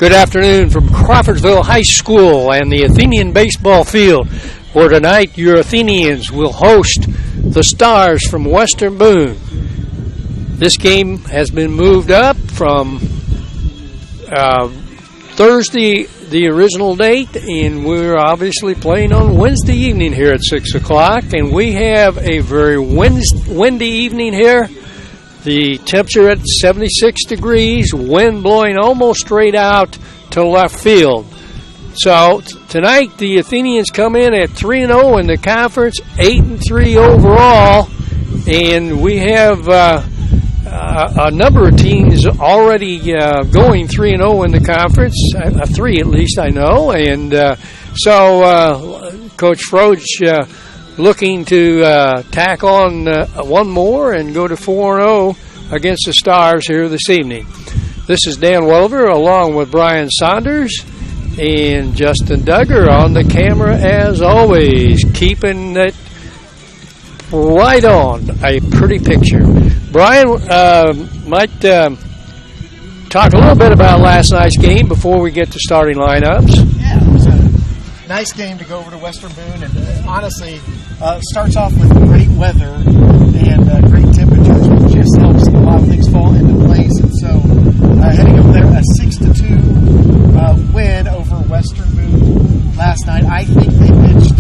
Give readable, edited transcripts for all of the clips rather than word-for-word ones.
Good afternoon from Crawfordsville High School and the Athenian baseball field, where tonight your Athenians will host the Stars from Western Boone. This game has been moved up from Thursday, the original date, and we're obviously playing on Wednesday evening here at 6 o'clock, and we have a very windy evening here. The temperature at 76 degrees, wind blowing almost straight out to left field. So tonight the Athenians come in at 3-0 in the conference, 8-3 overall, and we have a number of teams already going 3-0 in the conference, 3 at least I know, and so Coach Froge looking to tack on one more and go to 4-0 against the Stars here this evening. This is Dan Welver along with Brian Saunders and Justin Duggar on the camera as always, keeping it right on. A pretty picture. Brian might talk a little bit about last night's game before we get to starting lineups. Yeah, it was a nice game to go over to Western Boone, and honestly, starts off with great weather and great temperatures, which just helps a lot of things fall into place. And so, heading over there, a 6-2 win over Western Boone last night. I think they pitched.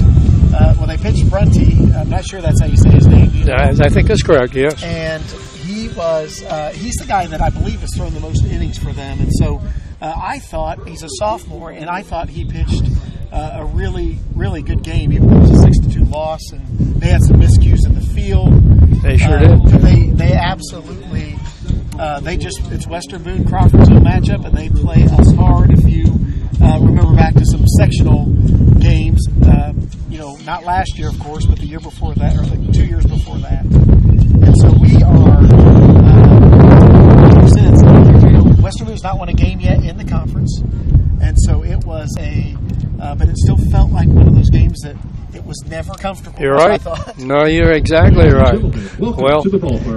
They pitched Brunty. I'm not sure that's how you say his name. I think that's correct. Yes. And he was. He's the guy that I believe has thrown the most innings for them. And so, I thought he's a sophomore, and I thought he pitched a really, really good game. Even though it was a 6-2 loss, and they had some miscues in the field. They sure did. They absolutely. It's Western Boone Crawfordsville matchup, and they play us hard. If you remember back to some sectional games, not last year, of course, but the year before that, or like 2 years before that. And so we are. Western Boone's not won a game yet in the conference, and so it was but it still felt like one of those games that it was never comfortable. You're right. I thought. No, you're exactly right. Well,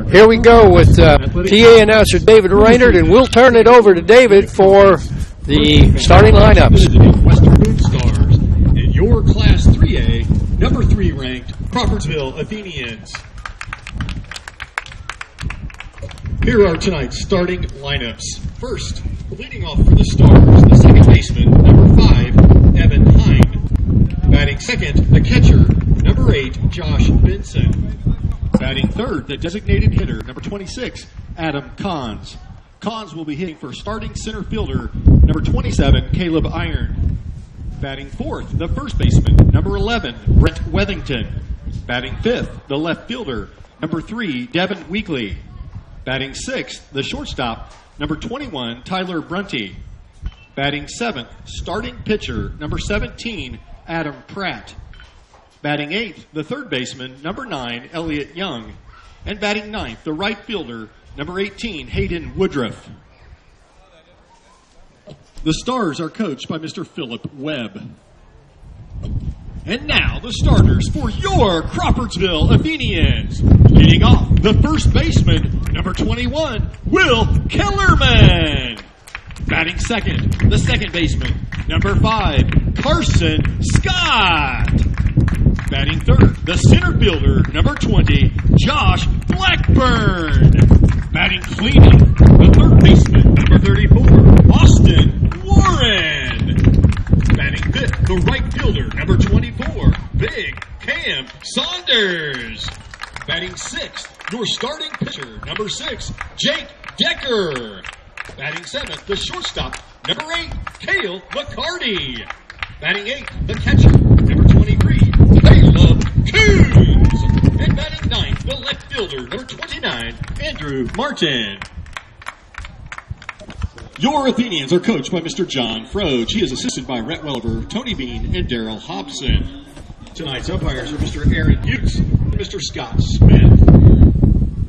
here we go with PA announcer David Reynard, and we'll turn it over to David for the starting lineups. Western Boone Stars and your Class 3A, number 3 ranked Crawfordsville Athenians. Here are tonight's starting lineups. First, leading off for the Stars, the second baseman, number 5, Evan Hine. Batting second, the catcher, number 8, Josh Benson. Batting third, the designated hitter, number 26, Adam Kahns. Kahns will be hitting for starting center fielder, number 27, Caleb Iron. Batting fourth, the first baseman, number 11, Brent Wethington. Batting fifth, the left fielder, number 3, Devin Weekley. Batting sixth, the shortstop, number 21, Tyler Brunty. Batting seventh, starting pitcher, number 17, Adam Pratt. Batting eighth, the third baseman, number 9, Elliot Young. And batting ninth, the right fielder, number 18, Hayden Woodruff. The Stars are coached by Mr. Philip Webb. And now the starters for your Crawfordsville Athenians. Leading off, the first baseman, number 21, Will Kellerman. Batting second, the second baseman, number 5, Carson Scott. Batting third, the center fielder, number 20, Josh Blackburn. Batting cleanup, the third baseman, number 34, Austin Warren. Batting fifth, the right fielder, number 24, Big Cam Saunders. Batting sixth, your starting pitcher, number 6, Jake Decker. Batting seventh, the shortstop, number 8, Cale McCarty. Batting eighth, the catcher, number 23, Caleb Coons. And batting ninth, the left fielder, number 29, Andrew Martin. Your Athenians are coached by Mr. John Froge. He is assisted by Rhett Welliver, Tony Bean, and Daryl Hobson. Tonight's umpires are Mr. Aaron Hughes and Mr. Scott Smith.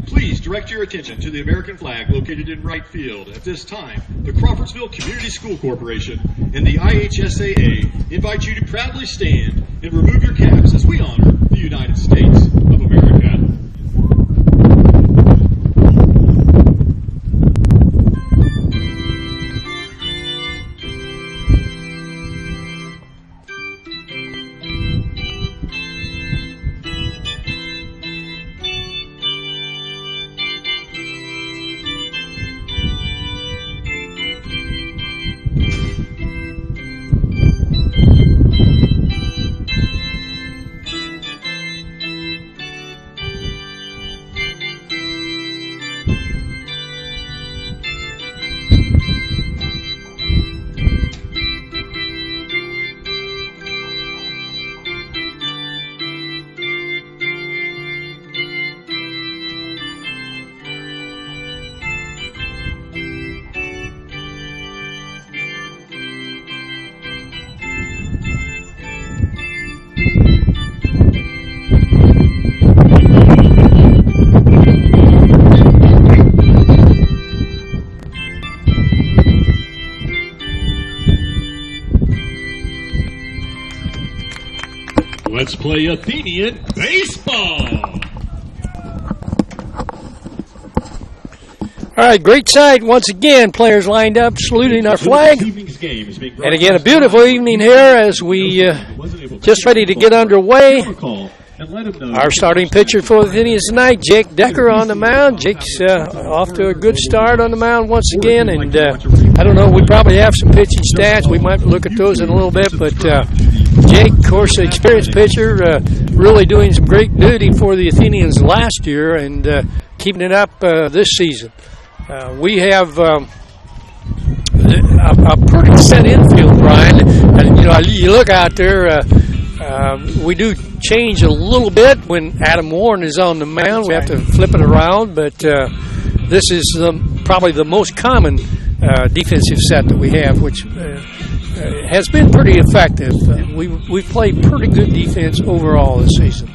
Please direct your attention to the American flag located in right field. At this time, the Crawfordsville Community School Corporation and the IHSAA invite you to proudly stand and remove your caps as we honor the United States of America. Let's play Athenian baseball. All right, great sight. Once again, players lined up, saluting our flag. And again, a beautiful evening here as we just ready to get underway. Our starting pitcher for the Athenians tonight, Jake Decker on the mound. Jake's off to a good start on the mound once again. And I don't know, we probably have some pitching stats. We might look at those in a little bit. But Jake, of course, an experienced pitcher, really doing some great duty for the Athenians last year and keeping it up this season. We have a pretty set infield, Brian. And, you know, you look out there, we do change a little bit when Adam Warren is on the mound. We have to flip it around, but this is probably the most common defensive set that we have, which has been pretty effective. We've played pretty good defense overall this season.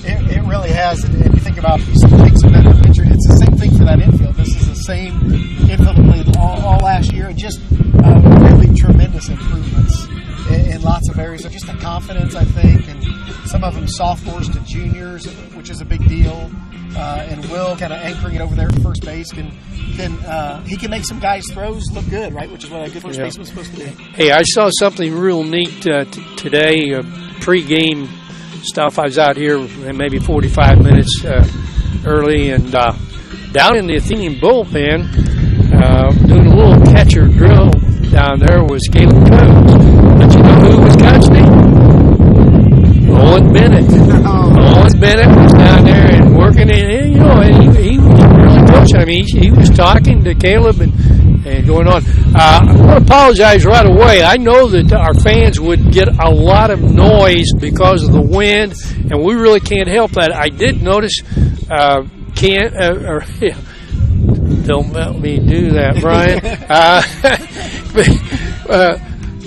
It really has, and you think about some better pitcher. It's the same thing for that infield. This is the same infield that played all last year, and just really tremendous improvements in lots of areas. So just the confidence, I think, and some of them sophomores to juniors, which is a big deal. And Will kind of anchoring it over there at first base he can make some guys' throws look good, right? Which is what a good first baseman is supposed to do. Hey, I saw something real neat today, pre-game stuff. I was out here maybe 45 minutes early, and down in the Athenian bullpen, doing a little catcher drill down there was Caleb Coates. But you know who was coaching him? Owen Bennett. Owen Bennett was down there and working, and you know, he was really coaching. I mean, he was talking to Caleb and going on. I want to apologize right away. I know that our fans would get a lot of noise because of the wind, and we really can't help that. I did notice, don't let me do that, Brian.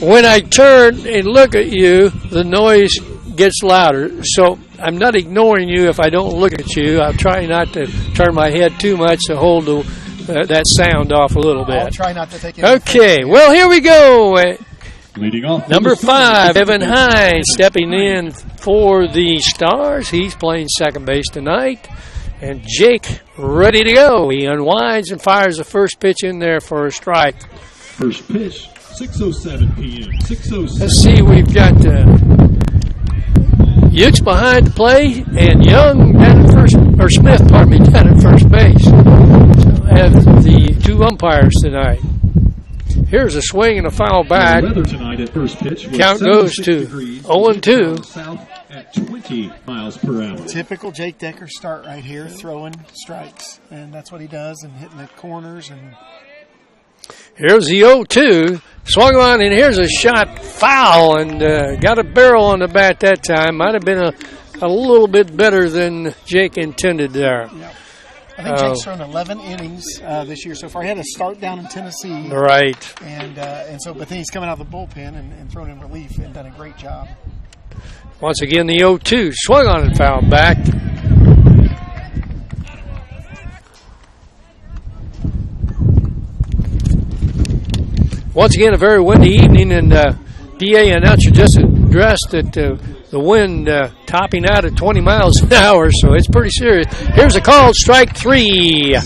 When I turn and look at you, the noise gets louder. So I'm not ignoring you if I don't look at you. I'll try not to turn my head too much to hold that sound off a little bit. I'll try not to take it. Okay, well, here we go. Leading off, Number 5, Evan Hines, stepping in for the Stars. He's playing second base tonight. And Jake ready to go. He unwinds and fires the first pitch in there for a strike. First pitch, 6:07 p.m. 6:07. Let's see, we've got Ukes behind the plate and Young down at first, or Smith, pardon me, down at first base. So have the two umpires tonight. Here's a swing and a foul back. The weather tonight at first pitch. Count goes to 0-2. South at 20 miles per hour. Typical Jake Decker start right here, throwing strikes, and that's what he does, and hitting the corners. And here's the 0-2. Swung on, and here's a shot foul, and got a barrel on the bat that time. Might have been a little bit better than Jake intended there. Yeah. I think Jake's thrown 11 innings this year so far. He had a start down in Tennessee. Right. And but then he's coming out of the bullpen and thrown in relief and done a great job. Once again, the 0-2. Swung on and fouled back. Once again, a very windy evening, and PA announcer just addressed that the wind topping out at 20 miles an hour, so it's pretty serious. Here's a call, strike 3. A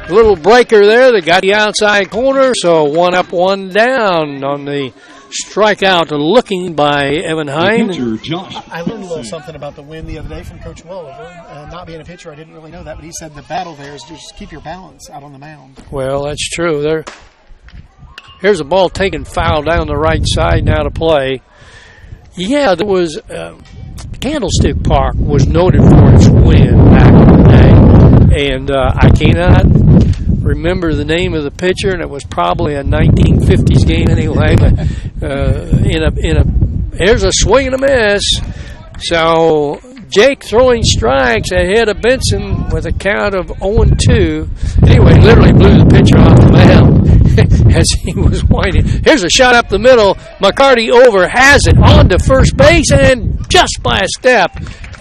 little breaker there that got the outside corner, so 1 up, 1 down on the strikeout looking by Evan Hines. I learned a little something about the wind the other day from Coach Welliver. Not being a pitcher, I didn't really know that, but he said the battle there is just keep your balance out on the mound. Well, that's true. Here's a ball taken foul down the right side now to play. Yeah, there was Candlestick Park was noted for its wind back in the day, and I cannot remember the name of the pitcher, and it was probably a 1950s game anyway. But here's a swing and a miss. So Jake throwing strikes ahead of Benson with a count of 0-2. Anyway, literally blew the pitcher off the mound as he was winding. Here's a shot up the middle. McCarty over, has it on to first base, and just by a step,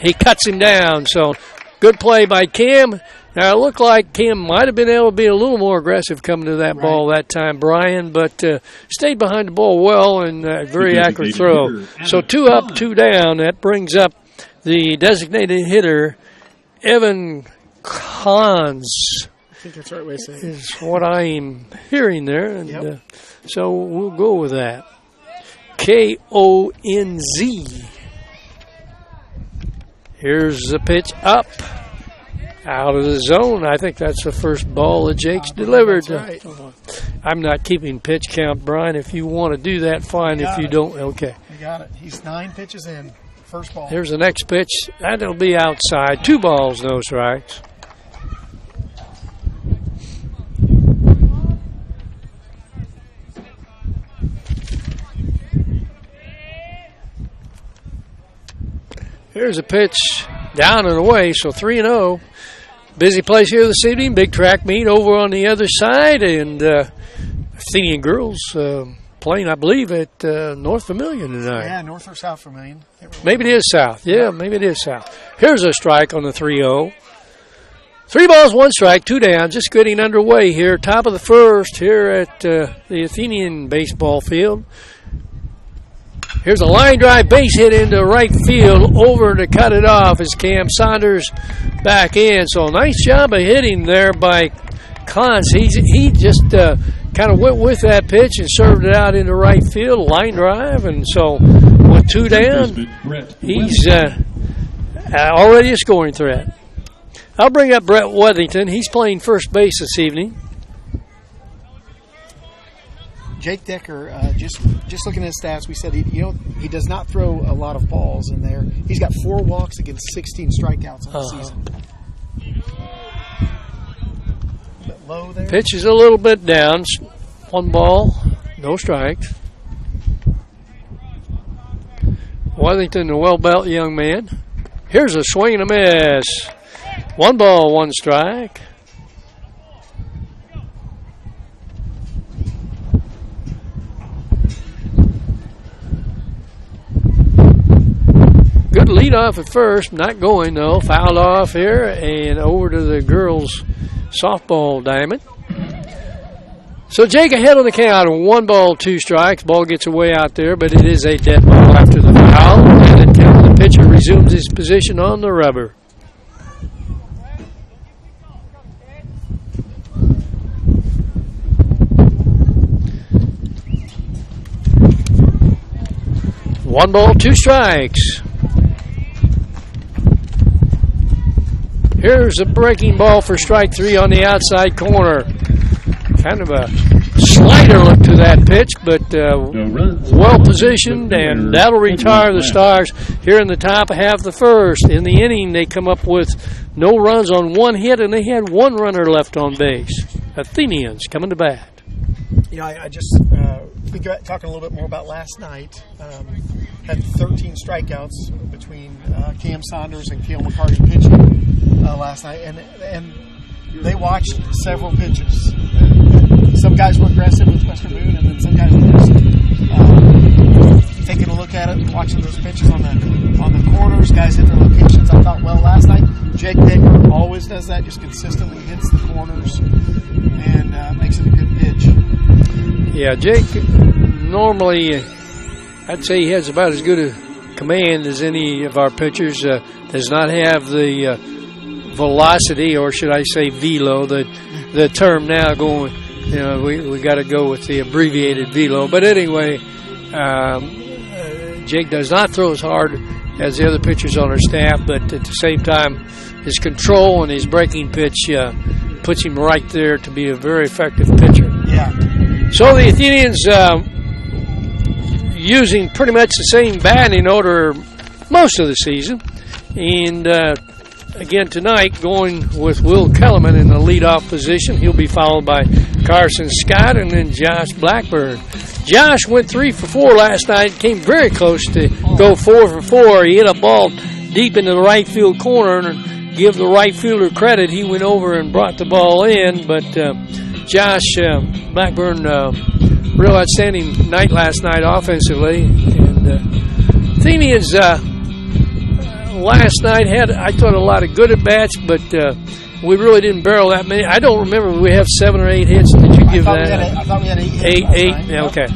he cuts him down. So good play by Kim. Now, it looked like Kim might have been able to be a little more aggressive coming to that ball that time, Brian, but stayed behind the ball well and very accurate throw. So 2 up, 2 down. That brings up the designated hitter, Evan Kahns, I think that's the right way to say it. is what I am hearing there. And so we'll go with that. Konz. Here's the pitch up. Out of the zone. I think that's the first ball that Jake's delivered. That's right. I'm not keeping pitch count, Brian. If you want to do that, fine. If you don't, okay. You got it. He's 9 pitches in. First ball. Here's the next pitch. That'll be outside. 2 balls, no strikes. Here's a pitch down and away, so 3-0. Busy place here this evening. Big track meet over on the other side, and Athenian girls playing, I believe, at North Vermilion tonight. Yeah, North or South Vermilion. Maybe it is South. Yeah, maybe it is South. Here's a strike on the 3-0. 3 balls, 1 strike, 2 down. Just getting underway here. Top of the first here at the Athenian baseball field. Here's a line drive base hit into right field. Over to cut it off is Cam Saunders back in. So nice job of hitting there by Cons. He just kind of went with that pitch and served it out into right field. Line drive. And so with 2 down, he's already a scoring threat. I'll bring up Brett Wethington. He's playing first base this evening. Jake Decker, just looking at his stats, we said he does not throw a lot of balls in there. He's got 4 walks against 16 strikeouts on the season. A bit low there. Pitch is a little bit down. 1 ball, no strikes. Wethington, the well-built young man. Here's a swing and a miss. 1 ball, 1 strike. Good lead off at first, not going though. Fouled off here and over to the girls' softball diamond. So Jake ahead on the count, 1 ball, 2 strikes. Ball gets away out there, but it is a dead ball after the foul. And it counts. The pitcher resumes his position on the rubber. One ball, 2 strikes. Here's a breaking ball for strike 3 on the outside corner. Kind of a slider look to that pitch, but well positioned, and that'll retire the Stars here in the top half of the first. In the inning, they come up with no runs on 1 hit, and they had 1 runner left on base. Athenians coming to bat. I just we got talking a little bit more about last night. Had 13 strikeouts between Cam Saunders and Cale McCarty pitching last night, and they watched several pitches. Some guys were aggressive with Western Boone, and then some guys were just taking a look at it, watching those pitches on the corners. Guys hit their locations. I thought well last night. Jake Decker always does that, just consistently hits the corners and makes it a good pitch. Yeah, Jake normally, I'd say he has about as good a command as any of our pitchers. Does not have the velocity, or should I say velo, the term now going, we got to go with the abbreviated velo. But anyway, Jake does not throw as hard as the other pitchers on our staff, but at the same time, his control and his breaking pitch puts him right there to be a very effective pitcher. Yeah. So the Athenians using pretty much the same batting order most of the season. And again tonight, going with Will Kellerman in the leadoff position. He'll be followed by Carson Scott and then Josh Blackburn. Josh went 3 for 4 last night, came very close to go 4 for 4. He hit a ball deep into the right field corner, and give the right fielder credit, he went over and brought the ball in. But Josh Blackburn, real outstanding night last night offensively. And Athenians last night had, I thought, a lot of good at-bats, but we really didn't barrel that many. I don't remember. We have 7 or 8 hits. Did you give that? I thought we had 8 hits. 8. Yeah, okay.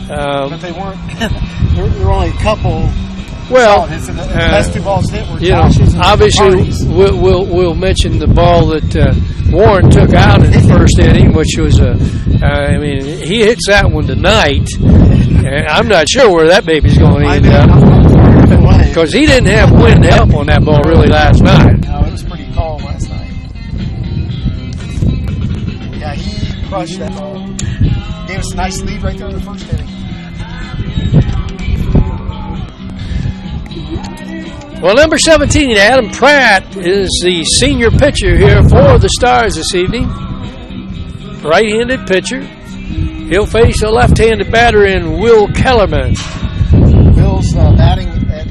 But they weren't. There were only a couple Well, the last 2 balls hit were you know, Josh's and obviously Hardy's. we'll mention the ball that Warren took out in the first inning, which was I mean, he hits that one tonight. And I'm not sure where that baby's going to end up, because he didn't have wind help on that ball really last night. No, it was pretty calm last night. Yeah, he crushed that ball. Gave us a nice lead right there in the first inning. Well, number 17, Adam Pratt, is the senior pitcher here for the Stars this evening. Right-handed pitcher. He'll face a left-handed batter in Will Kellerman. Will's batting at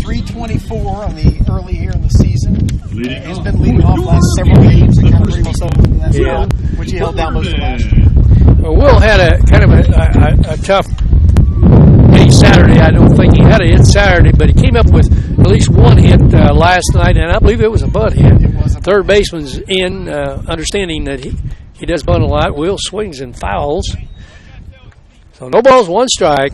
324 on the early here in the season. He's been leading off last several games and kind of bring himself into that spot, which he held down most of last year. Well, Will had a kind of a tough day Saturday. I don't think he had a hit Saturday, but he came up with at least one hit last night, and I believe it was a bunt hit. It was a third baseman's in, understanding that he does bunt a lot. Will swings and fouls. So no balls, 1 strike.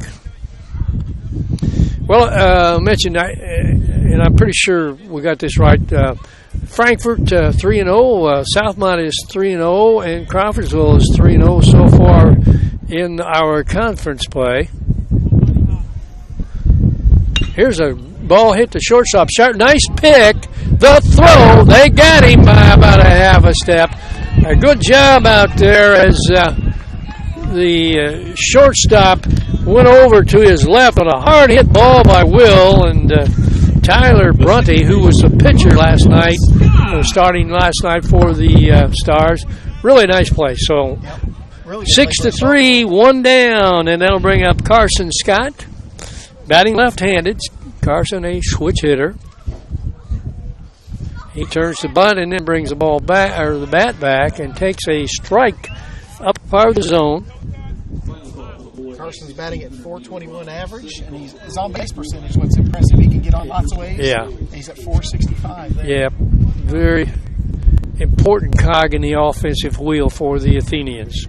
Well, mentioned, and I'm pretty sure we got this right. Frankfort 3-0, Southmont is 3-0, and Crawfordsville is 3-0 so far in our conference play. Here's a ball hit to shortstop. Sharp, nice pick. The throw, they got him by about a half a step. A good job out there as the shortstop went over to his left on a hard hit ball by Will, and Tyler Brunty, who was the pitcher last night, starting last night for the Stars. Really nice play. So Really 6-3, 1 down, and that'll bring up Carson Scott, batting left-handed. Carson, a switch hitter. He turns to bunt and then brings the ball back, or the bat back, and takes a strike up part of the zone. Carson's batting at .421 average, and his on-base percentage is what's impressive. He can get on lots of ways. Yeah. He's at .465 there. Yeah, very important cog in the offensive wheel for the Athenians.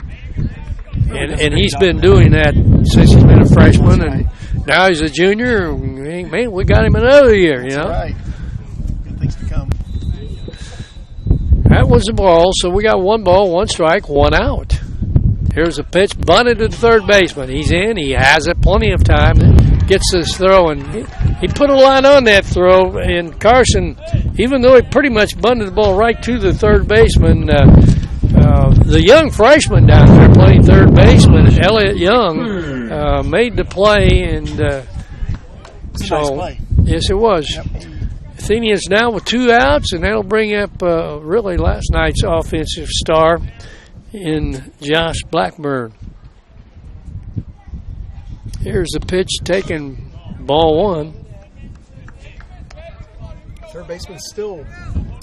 And he's been doing that since he's been a freshman, and now he's a junior. Man, we got him another year, you know. That's right. Good things to come. That was the ball, so we got 1 ball, 1 strike, 1 out. Here's a pitch, bunted to the third baseman. He's in. He has it plenty of time. Gets this throw, and he put a lot on that throw. And Carson, even though he pretty much bunted the ball right to the third baseman, the young freshman down there playing third baseman, Elliott Young, made the play. And It's a nice play. Yes, it was. Yep. Athenians now with 2 outs, and that'll bring up really last night's offensive star in Josh Blackburn. Here's the pitch taken, ball 1. Third baseman's still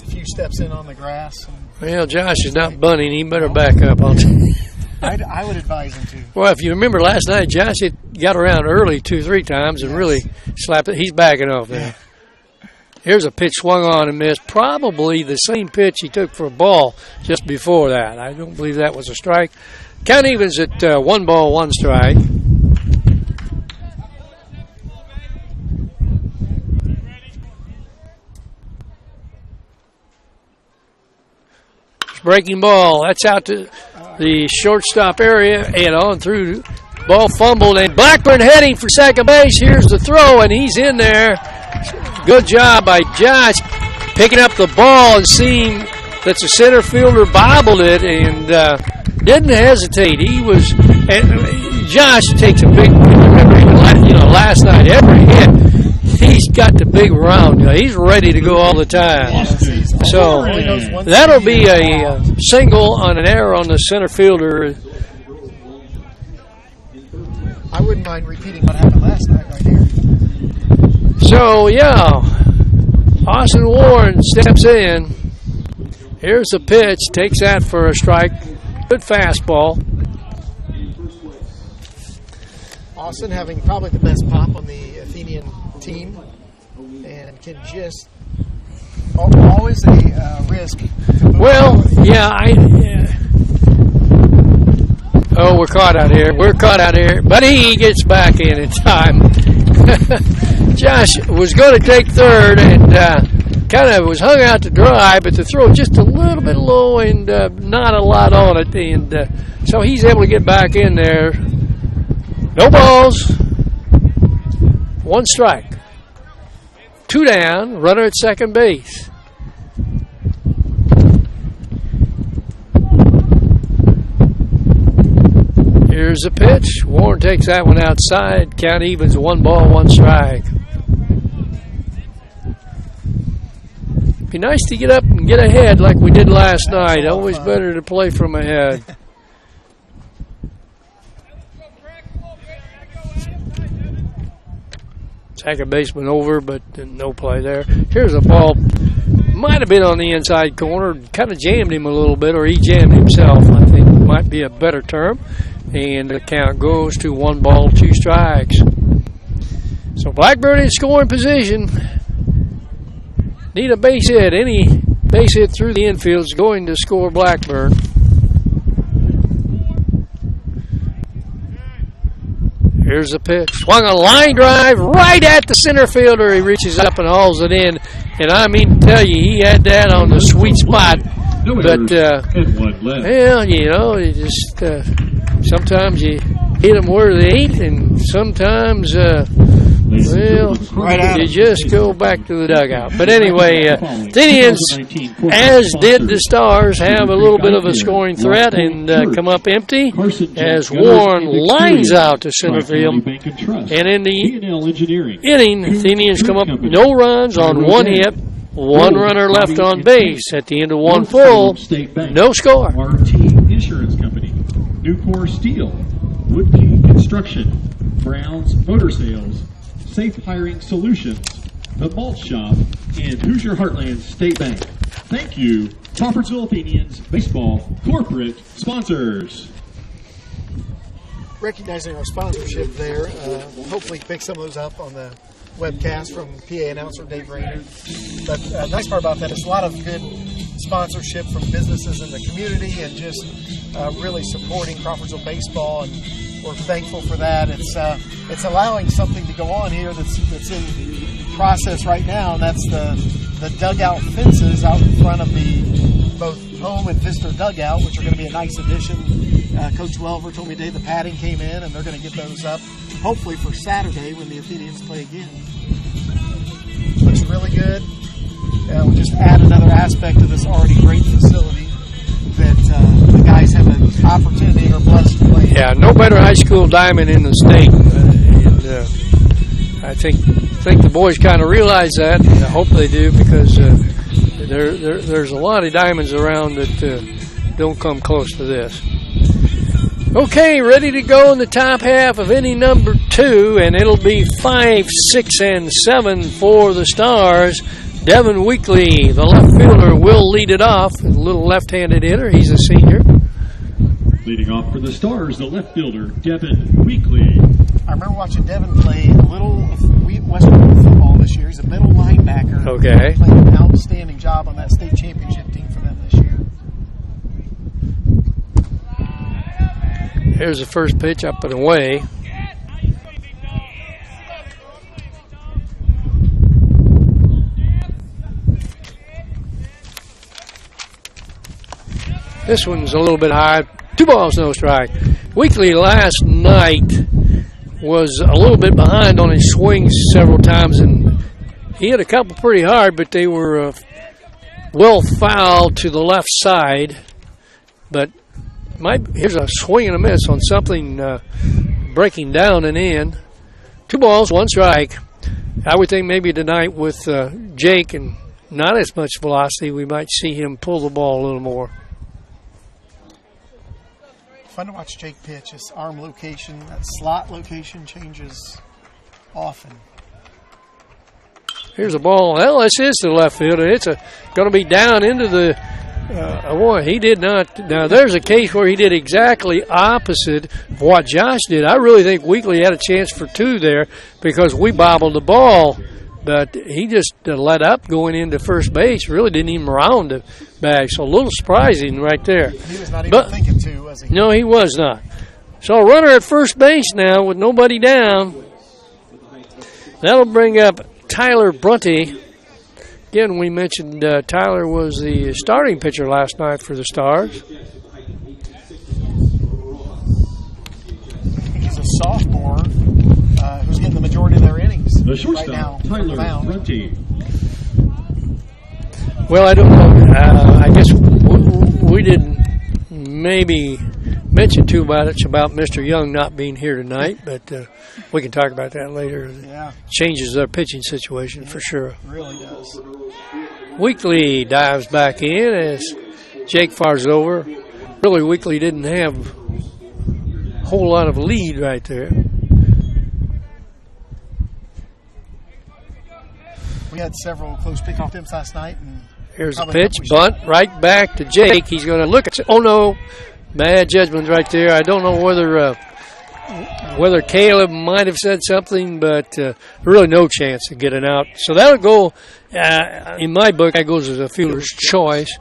a few steps in on the grass. Well, Josh is not bunting. He better back up. I would advise him to. Well, if you remember last night, Josh got around early 2-3 times and really slapped it. He's backing off there. Here's a pitch swung on and missed. Probably the same pitch he took for a ball just before that. I don't believe that was a strike. Count evens at 1 ball, 1 strike. Breaking ball. That's out to the shortstop area and on through. Ball fumbled, and Blackburn heading for second base. Here's the throw, and he's in there. Good job by Josh picking up the ball and seeing that the center fielder bobbled it and didn't hesitate. He was, and Josh takes a big, last night, every hit, he's got the big round. He's ready to go all the time. So that'll be a single on an error on the center fielder. I wouldn't mind repeating what happened last night right here. So, Austin Warren steps in. Here's the pitch. Takes that for a strike. Good fastball. Austin having probably the best pop on the Athenian team and can just always a risk. Well, we're caught out here. But he gets back in time. Josh was going to take third and kind of was hung out to dry, but the throw just a little bit low and not a lot on it. And so he's able to get back in there. No balls. 1 strike. 2 down. Runner at second base. Here's the pitch. Warren takes that one outside. Count evens 1 ball, 1 strike. Be nice to get up and get ahead like we did last night. Always better to play from ahead. Second baseman over, but no play there. Here's a ball. Might have been on the inside corner. Kind of jammed him a little bit, or he jammed himself, I think might be a better term. And the count goes to 1 ball, 2 strikes. So Blackburn in scoring position. Need a base hit. Any base hit through the infield is going to score Blackburn. Here's the pitch. Swung a line drive right at the center fielder. He reaches up and hauls it in. And I mean to tell you, he had that on the sweet spot. But, well, you know, you just sometimes you hit them where they ain't, and sometimes, well, you just go back to the dugout. But anyway, Athenians, as did the Stars, have a little bit of a scoring threat and come up empty as Warren lines out to center field. And in the inning, Athenians come up no runs on 1 hit. 1 runner left on base at the end of 1 full. No score. RT Insurance Company, Nucor Steel, Woodkey Construction, Brown's Motor Sales, Safe Hiring Solutions, The Malt Shop, and Hoosier Heartland State Bank. Thank you, Crawfordsville Athenians Baseball Corporate Sponsors. Recognizing our sponsorship there, hopefully pick some of those up on the webcast from PA announcer Dave Rayner. But the nice part about that is a lot of good sponsorship from businesses in the community and just really supporting Crawfordsville baseball, and we're thankful for that. It's allowing something to go on here that's in process right now, and that's the dugout fences out in front of the both home and visitor dugout, which are going to be a nice addition. Coach Welver told me today the padding came in, and they're going to get those up hopefully for Saturday when the Athenians play again. Looks really good. We'll just add another aspect to this already great facility that the guys have an opportunity or blessed to play. Yeah, no better high school diamond in the state. And I think the boys kind of realize that. I hope they do, because there's a lot of diamonds around that don't come close to this. Okay, ready to go in the top half of inning number 2, and it'll be 5, 6, and 7 for the Stars. Devin Weekly, the left fielder, will lead it off. A little left-handed hitter. He's a senior. Leading off for the Stars, the left fielder, Devin Weekly. I remember watching Devin play a little Western football this year. He's a middle linebacker. Okay. Played an outstanding job on that state championship team for them this year. Here's the first pitch, up and away. This one's a little bit high. 2 balls, no strike. Weekly last night was a little bit behind on his swings several times, and he hit a couple pretty hard, but they were well fouled to the left side. But here's a swing and a miss on something breaking down and in. 2 balls, 1 strike. I would think maybe tonight with Jake and not as much velocity, we might see him pull the ball a little more. Fun to watch Jake pitch. His arm location, that slot location changes often. Here's a ball. Well, this is the left fielder. It's going to be down into the boy, he did not. Now, there's a case where he did exactly opposite of what Josh did. I really think Weekly had a chance for 2 there because we bobbled the ball. But he just let up going into first base. Really didn't even round the bag. So a little surprising right there. He was not even thinking to, was he? No, he was not. So a runner at first base now with nobody down. That'll bring up Tyler Brunty. Again, we mentioned Tyler was the starting pitcher last night for the Stars. He's a sophomore who's getting the majority of their innings The shortstop, right now. Tyler Brunty. Well, I don't know. I guess we didn't maybe mention too much about Mr. Young not being here tonight, but we can talk about that later. Yeah. Changes their pitching situation for sure. It really does. Weekly dives back in as Jake fires over. Really, Weekly didn't have a whole lot of lead right there. We had several close pickoff attempts last night. And here's a pitch, bunt, right back to Jake. He's going to look at, oh no, bad judgment right there. I don't know whether Caleb might have said something, but really no chance of getting out. So that'll go, in my book, that goes as a fielder's choice.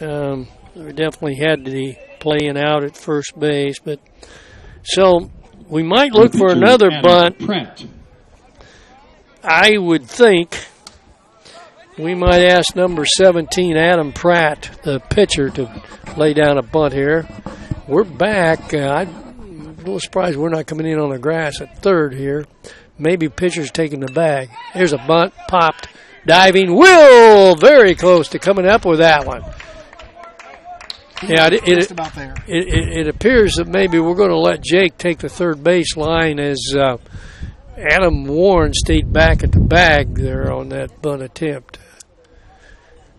We definitely had the playing out at first base, but so we might look for another bunt. I would think we might ask number 17, Adam Pratt, the pitcher, to lay down a bunt here. We're back. I'm a little surprised we're not coming in on the grass at third here. Maybe pitcher's taking the bag. Here's a bunt, popped, diving. Will, very close to coming up with that one. Yeah, it appears that maybe we're going to let Jake take the third base line as Adam Warren stayed back at the bag there on that bunt attempt.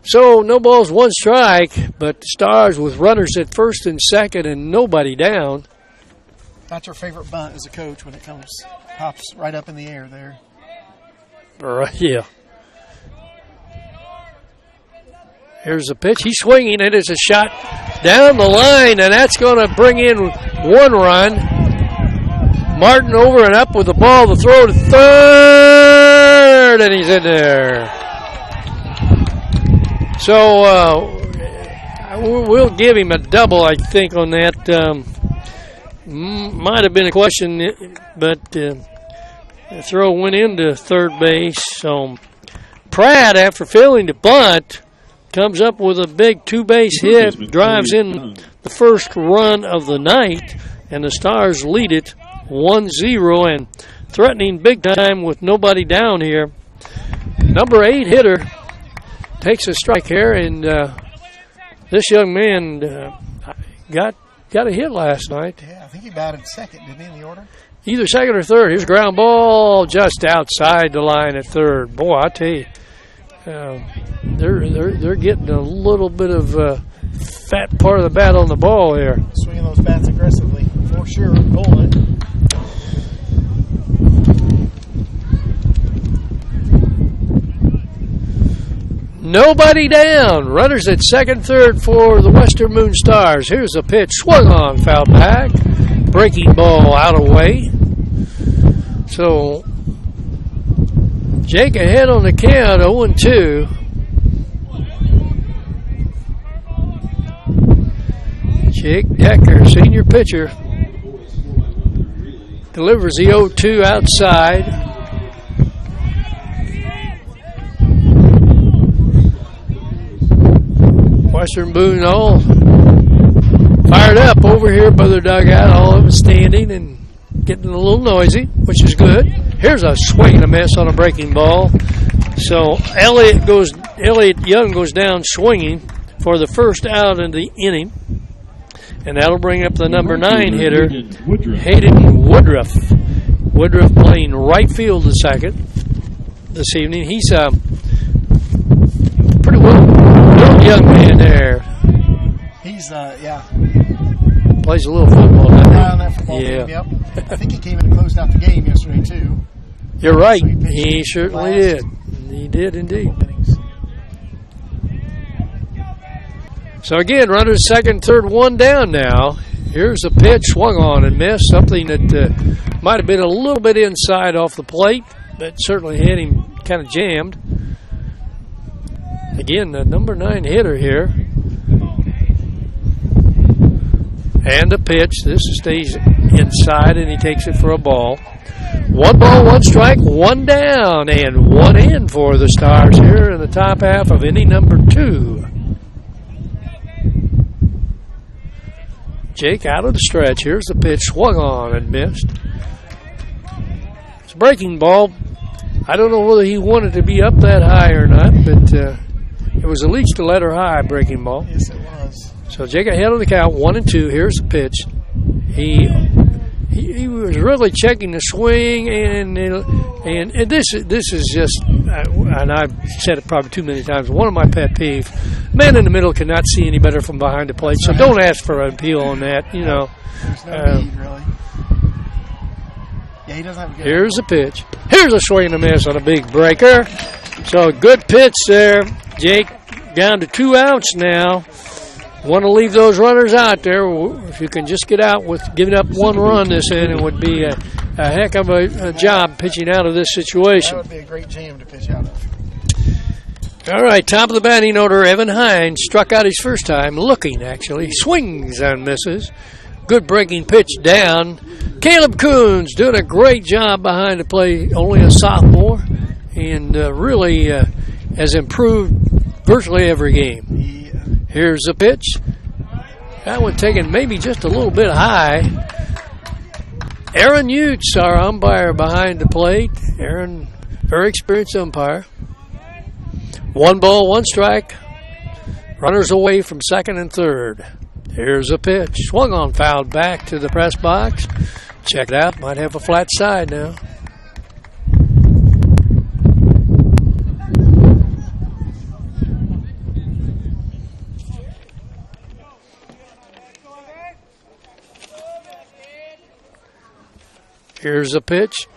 So no balls, one strike, but the Stars with runners at first and second and nobody down. That's your favorite bunt as a coach when it pops right up in the air there. Right, yeah. Here's the pitch. He's swinging. It is a shot down the line, and that's going to bring in one run. Martin over and up with the ball. The throw to third, and he's in there. So we'll give him a double, I think, on that. Might have been a question, but the throw went into third base. So Pratt, after failing to bunt, comes up with a big two-base hit, drives in the first run of the night, and the Stars lead it 1-0 and threatening big time with nobody down here. Number 8 hitter takes a strike here, and this young man got a hit last night. Yeah, I think he batted second, didn't he, in the order? Either second or third. Here's a ground ball just outside the line at third. Boy, I tell you, they're getting a little bit of fat part of the bat on the ball here. Swinging those bats aggressively, for sure. Going it. Nobody down. Runners at second, third for the Western Moon Stars. Here's a pitch. Swung on, foul back. Breaking ball out of way. So Jake ahead on the count, 0-2. Jake Decker, senior pitcher, delivers the 0-2 outside. Western Boone all fired up over here by their dugout, all of them standing and getting a little noisy, which is good. Here's a swing and a miss on a breaking ball. So Elliot Young goes down swinging for the first out of the inning. And that'll bring up the number 9 hitter, Hayden Woodruff. Woodruff playing right field the second this evening. He's pretty well built young man there. He's, yeah. Plays a little football, doesn't he? On that football game, yep. I think he came in and closed out the game yesterday, too. You're right. He certainly did. He did indeed. So again, runners second, third, one down now. Here's a pitch, swung on and missed. Something that might have been a little bit inside off the plate, but certainly had him kind of jammed. Again, the number 9 hitter here. And a pitch. This stays inside, and he takes it for a ball. 1 ball, 1 strike, 1 down, and 1 in for the Stars here in the top half of inning number 2. Jake out of the stretch. Here's the pitch, swung on and missed. It's a breaking ball. I don't know whether he wanted to be up that high or not, but it was at least a letter high breaking ball. Yes, it was. So Jake ahead of the count, 1-2. Here's the pitch. He was really checking the swing, and this is just, and I've said it probably too many times, one of my pet peeves. Man in the middle cannot see any better from behind the plate, so don't ask for an appeal on that. You know. There's no need, really. Yeah, he doesn't have a good. Here's the pitch. Here's a swing and a miss on a big breaker. So a good pitch there. Jake down to 2 outs now. Want to leave those runners out there. If you can just get out with giving up 1 run this inning, it would be a heck of a job pitching out of this situation. That would be a great jam to pitch out of. All right, top of the batting order, Evan Hines struck out his first time, looking actually. Swings and misses. Good breaking pitch down. Caleb Coons doing a great job behind the plate, only a sophomore, and really has improved virtually every game. Here's the pitch. That one taken maybe just a little bit high. Aaron Utes, our umpire behind the plate. Aaron, very experienced umpire. 1 ball, 1 strike. Runners away from second and third. Here's a pitch. Swung on, fouled back to the press box. Check it out. Might have a flat side now. Here's a pitch.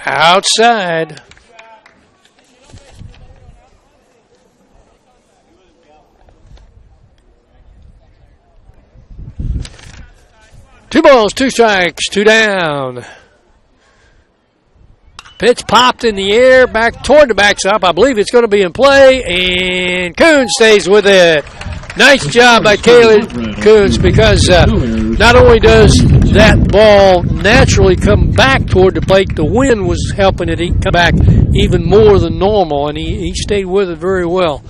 Outside. Two balls, 2 strikes, 2 down. Pitch popped in the air, back toward the backstop. I believe it's going to be in play, and Coons stays with it. Nice job by Caleb Coons, because not only does that ball naturally come back toward the plate, the wind was helping it come back even more than normal, and he stayed with it very well.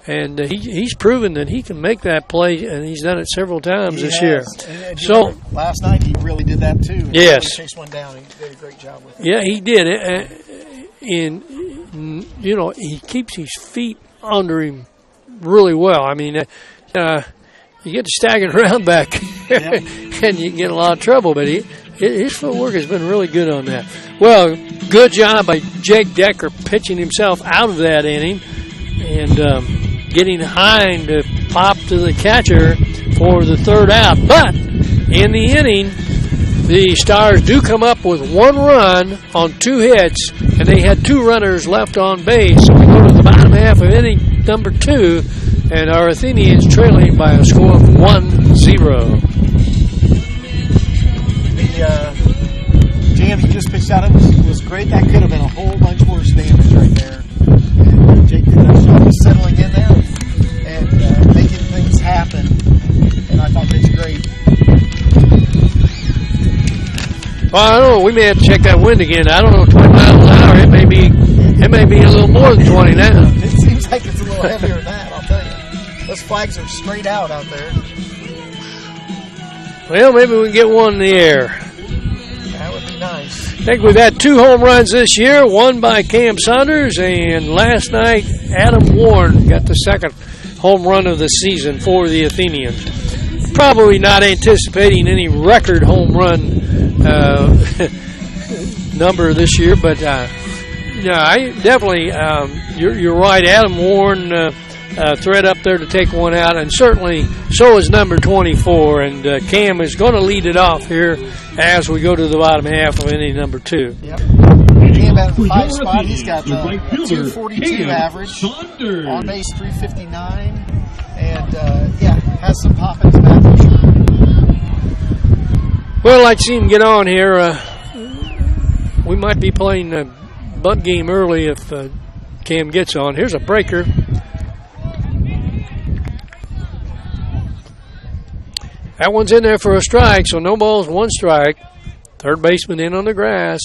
And he's proven that he can make that play, and he's done it several times this year. And so last night he really did that too. Yes, he chased one down. He did a great job with it. Yeah, he did it, and you know, he keeps his feet under him really well. I mean, you get to staggering around back there, and you can get in a lot of trouble. But his footwork has been really good on that. Well, good job by Jake Decker pitching himself out of that inning, and getting Hine to pop to the catcher for the 3rd out. But in the inning, the Stars do come up with 1 run on 2 hits, and they had 2 runners left on base. So we go to the bottom half of inning number 2, and our Athenians trailing by a score of 1-0. The jam he just pitched out of was great. That could have been a whole bunch worse damage right there. And Jake did that job of settling in there and making things happen. And I thought that's great. Well, I don't know. We may have to check that wind again. I don't know, 20 miles an hour. It may be a little more than 20 now. It seems like it's a little heavier than that, I'll tell you. Those flags are straight out there. Well, maybe we can get one in the air. That would be nice. I think we've had 2 home runs this year, one by Cam Saunders, and last night Adam Warren got the 2nd home run of the season for the Athenians. Probably not anticipating any record home run number this year, but I definitely, you're right. Adam Warren thread up there to take one out, and certainly so is number 24, and Cam is going to lead it off here as we go to the bottom half of inning number 2. Yep. Cam at the 5 spot, he's got a 242 average, on base 359, and has some pop in his bat for sure. Well, I'd like to see him get on here. We might be playing a bunt game early if Cam gets on. Here's a breaker. That one's in there for a strike, so no balls, 1 strike. Third baseman in on the grass.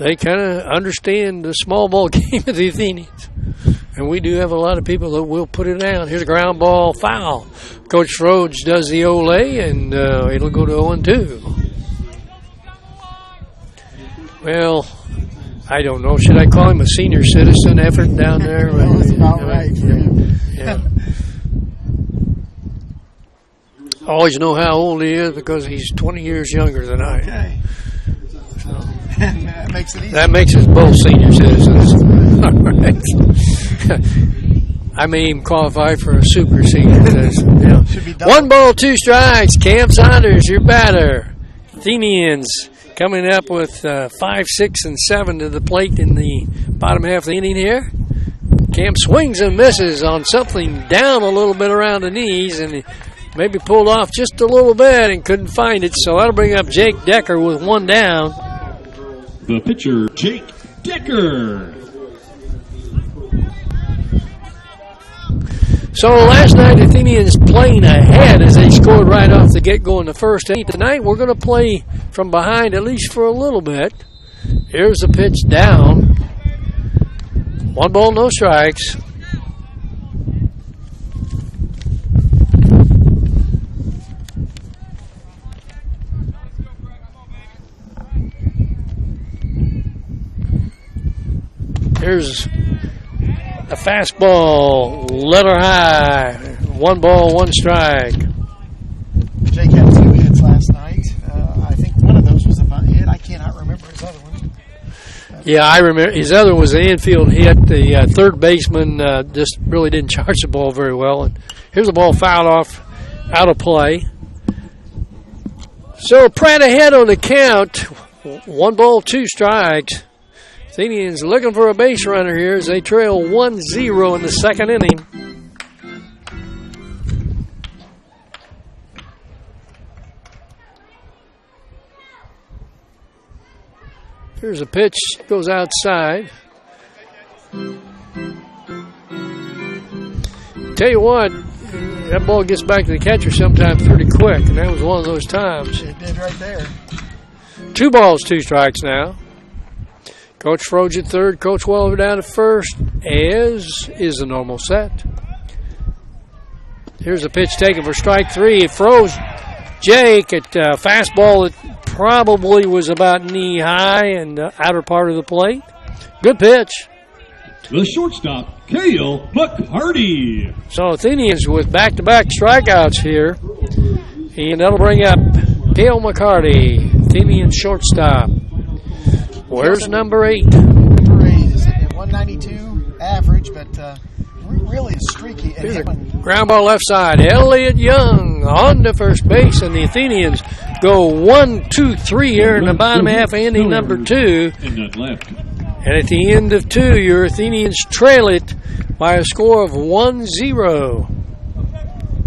they kind of understand the small ball game of the Athenians. And we do have a lot of people that will put it down. Here's a ground ball foul. Coach Rhodes does the ole, and it'll go to 0-2. Well, I don't know. Should I call him a senior citizen effort down there? That's about right for him. Yeah. I always know how old he is because he's 20 years younger than I am. Okay. So, that makes it easy. that makes us both senior citizens. All right. I may even qualify for a super senior citizen. Yeah. Should be double. 1 ball, 2 strikes. Cam Saunders, your batter. Athenians coming up with 5, 6, and 7 to the plate in the bottom half of the inning here. Cam swings and misses on something down a little bit around the knees, and he maybe pulled off just a little bit and couldn't find it. So that'll bring up Jake Decker with 1 down. The pitcher, Jake Decker. So last night, the Athenians playing ahead as they scored right off the get-go in the first inning. Tonight, we're going to play from behind at least for a little bit. Here's the pitch down. 1 ball, no strikes. Here's a fastball, letter high, 1 ball, 1 strike. Jake had 2 hits last night. I think one of those was a bunt hit. I cannot remember his other one. Yeah, I remember. His other was an infield hit. The third baseman just really didn't charge the ball very well. And here's the ball fouled off, out of play. So Pratt ahead on the count. 1 ball, 2 strikes. Athenians looking for a base runner here as they trail 1-0 in the second inning. Here's a pitch, goes outside. Tell you what, that ball gets back to the catcher sometimes pretty quick, and that was one of those times. It did right there. 2 balls, 2 strikes now. Coach Froge at third, Coach Welliver down at first, as is the normal set. Here's a pitch taken for strike 3. It froze Jake at fastball that probably was about knee high and outer part of the plate. Good pitch. The shortstop, Cale McCarty. So Athenians with back-to-back strikeouts here. And that'll bring up Cale McCarty, Athenian shortstop. Where's number 8? Number 8 is at 192 average, but really is streaky. And ground ball left side. Elliott Young on to first base, and the Athenians go 1-2-3 here in the bottom half of inning number 2. And at the end of 2, your Athenians trail it by a score of 1-0.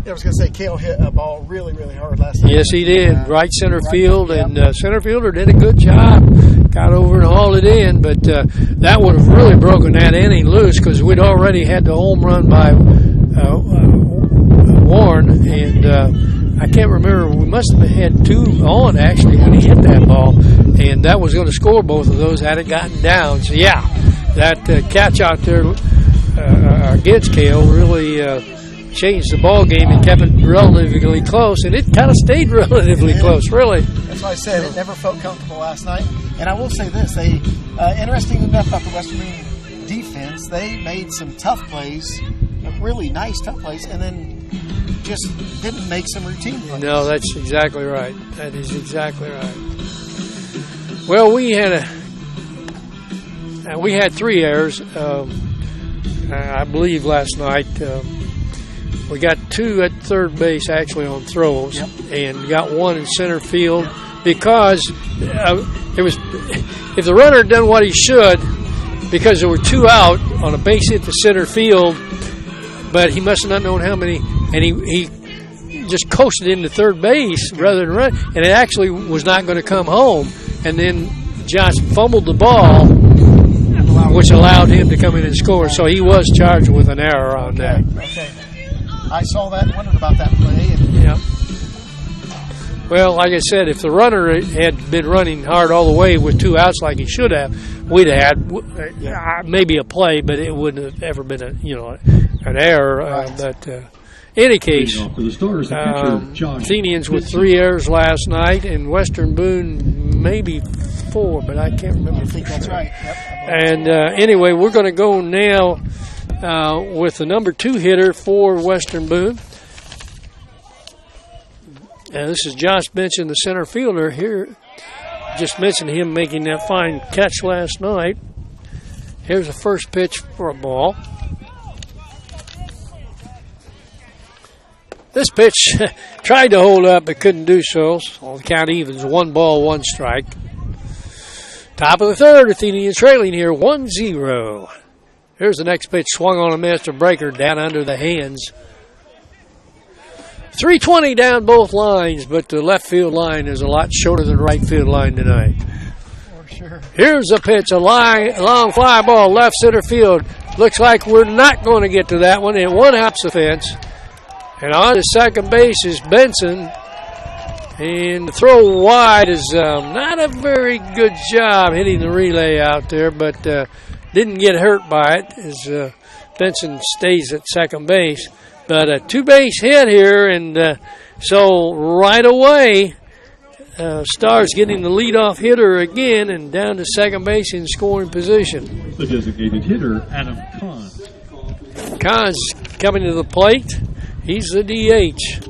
I was going to say, Cale hit a ball really, really hard last night. Yes, he did. Right center field, and center fielder did a good job. Got over and hauled it in, but that would have really broken that inning loose because we'd already had the home run by Warren, and I can't remember. We must have had 2 on, actually, when he hit that ball, and that was going to score both of those had it gotten down. So, yeah, that catch out there against Cale really changed the ball game and kept it relatively close, and it kind of stayed relatively close, really. That's why I said it never felt comfortable last night. And I will say this, they, interesting enough about the Western Boone defense, they made some tough plays, really nice tough plays, and then just didn't make some routine plays. No, that's exactly right. That is exactly right. Well, we had 3 errors, I believe, last night. We got 2 at third base, actually, on throws, and got 1 in center field because it was. If the runner had done what he should, because there were 2 out on a base hit to center field, but he must have not known how many, and he just coasted into third base rather than run, and it actually was not going to come home. And then Josh fumbled the ball, which allowed him to come in and score. So he was charged with an error on that. Okay. I saw that and wondered about that play. And Well, like I said, if the runner had been running hard all the way with 2 outs like he should have, we'd have had maybe a play, but it wouldn't have ever been an error. But any case, Athenians with 3 errors last night, and Western Boone maybe 4, but I can't remember. I think that's right. Yep. And anyway, we're going to go now with the number 2 hitter for Western Boone. And this is Josh Benson, the center fielder here. Just mentioned him making that fine catch last night. Here's the first pitch for a ball. This pitch tried to hold up but couldn't do so. On the count evens, 1 ball, 1 strike. Top of the third, Athenians trailing here 1-0. Here's the next pitch, swung on a master breaker down under the hands. 320 down both lines, but the left field line is a lot shorter than the right field line tonight. For sure. Here's a pitch, a long fly ball, left center field. Looks like we're not going to get to that one. It one-hops the fence. And on to second base is Benson. And the throw wide is not a very good job hitting the relay out there, but didn't get hurt by it as Benson stays at second base. But a 2-base hit here, and so right away, Stars getting the leadoff hitter again and down to second base in scoring position. The designated hitter, Adam Kahn. Kahn's coming to the plate. He's the DH.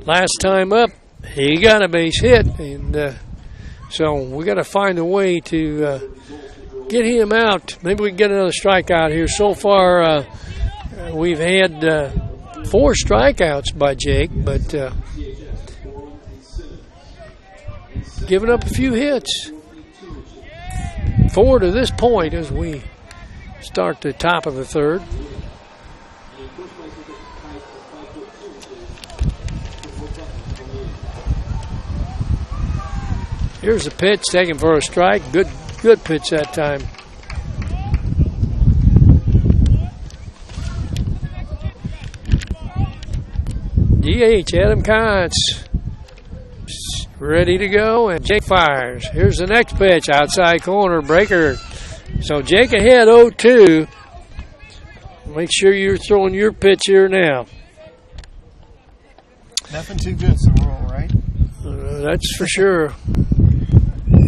Last time up, he got a base hit, and so we got to find a way to get him out. Maybe we can get another strikeout here. So far, we've had 4 strikeouts by Jake, but giving up a few hits. 4 to this point as we start the top of the third. Here's a pitch taken for a strike. Good pitch that time. DH Adam Kahn ready to go, and Jake fires. Here's the next pitch, outside corner, breaker. So Jake ahead 0-2. Make sure you're throwing your pitch here now. Nothing too good, so we're all right. That's for sure.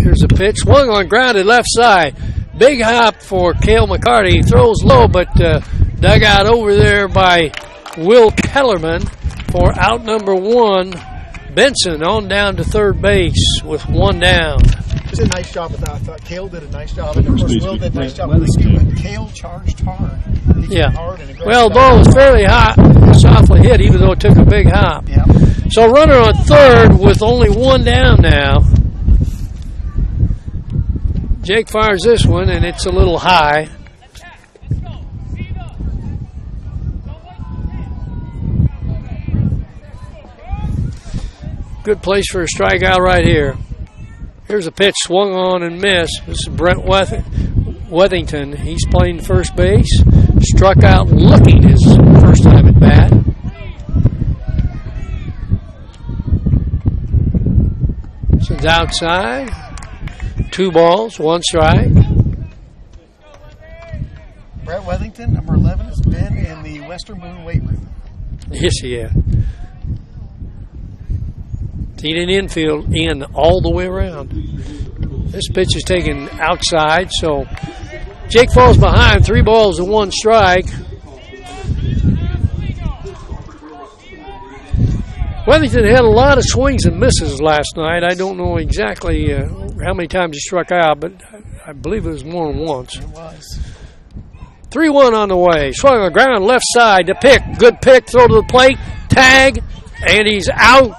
Here's a pitch, swung on, grounded left side. Big hop for Cale McCarty. He throws low, but dug out over there by Will Kellerman for out number 1. Benson on down to third base with 1 down. Did a nice job with that. I thought Cale did a nice job, and of course Will did a nice job with the scoop, but Cale charged hard. Well, the ball was fairly hot, softly hit, even though it took a big hop. Yeah. So runner on third with only 1 down now. Jake fires this one, and it's a little high. Good place for a strikeout right here. Here's a pitch swung on and missed. This is Brent Wethington. He's playing first base. Struck out looking his first time at bat. This is outside. 2 balls, 1 strike. Brett Wethington, number 11, has been in the Western Boone weight room. Yes, he has. Teeing infield in all the way around. This pitch is taken outside, so Jake falls behind. 3 balls and 1 strike. Wethington had a lot of swings and misses last night. I don't know exactly how many times he struck out, but I believe it was more than once. It was. 3-1 on the way. Swung on the ground, left side to pick. Good pick, throw to the plate, tag, and he's out.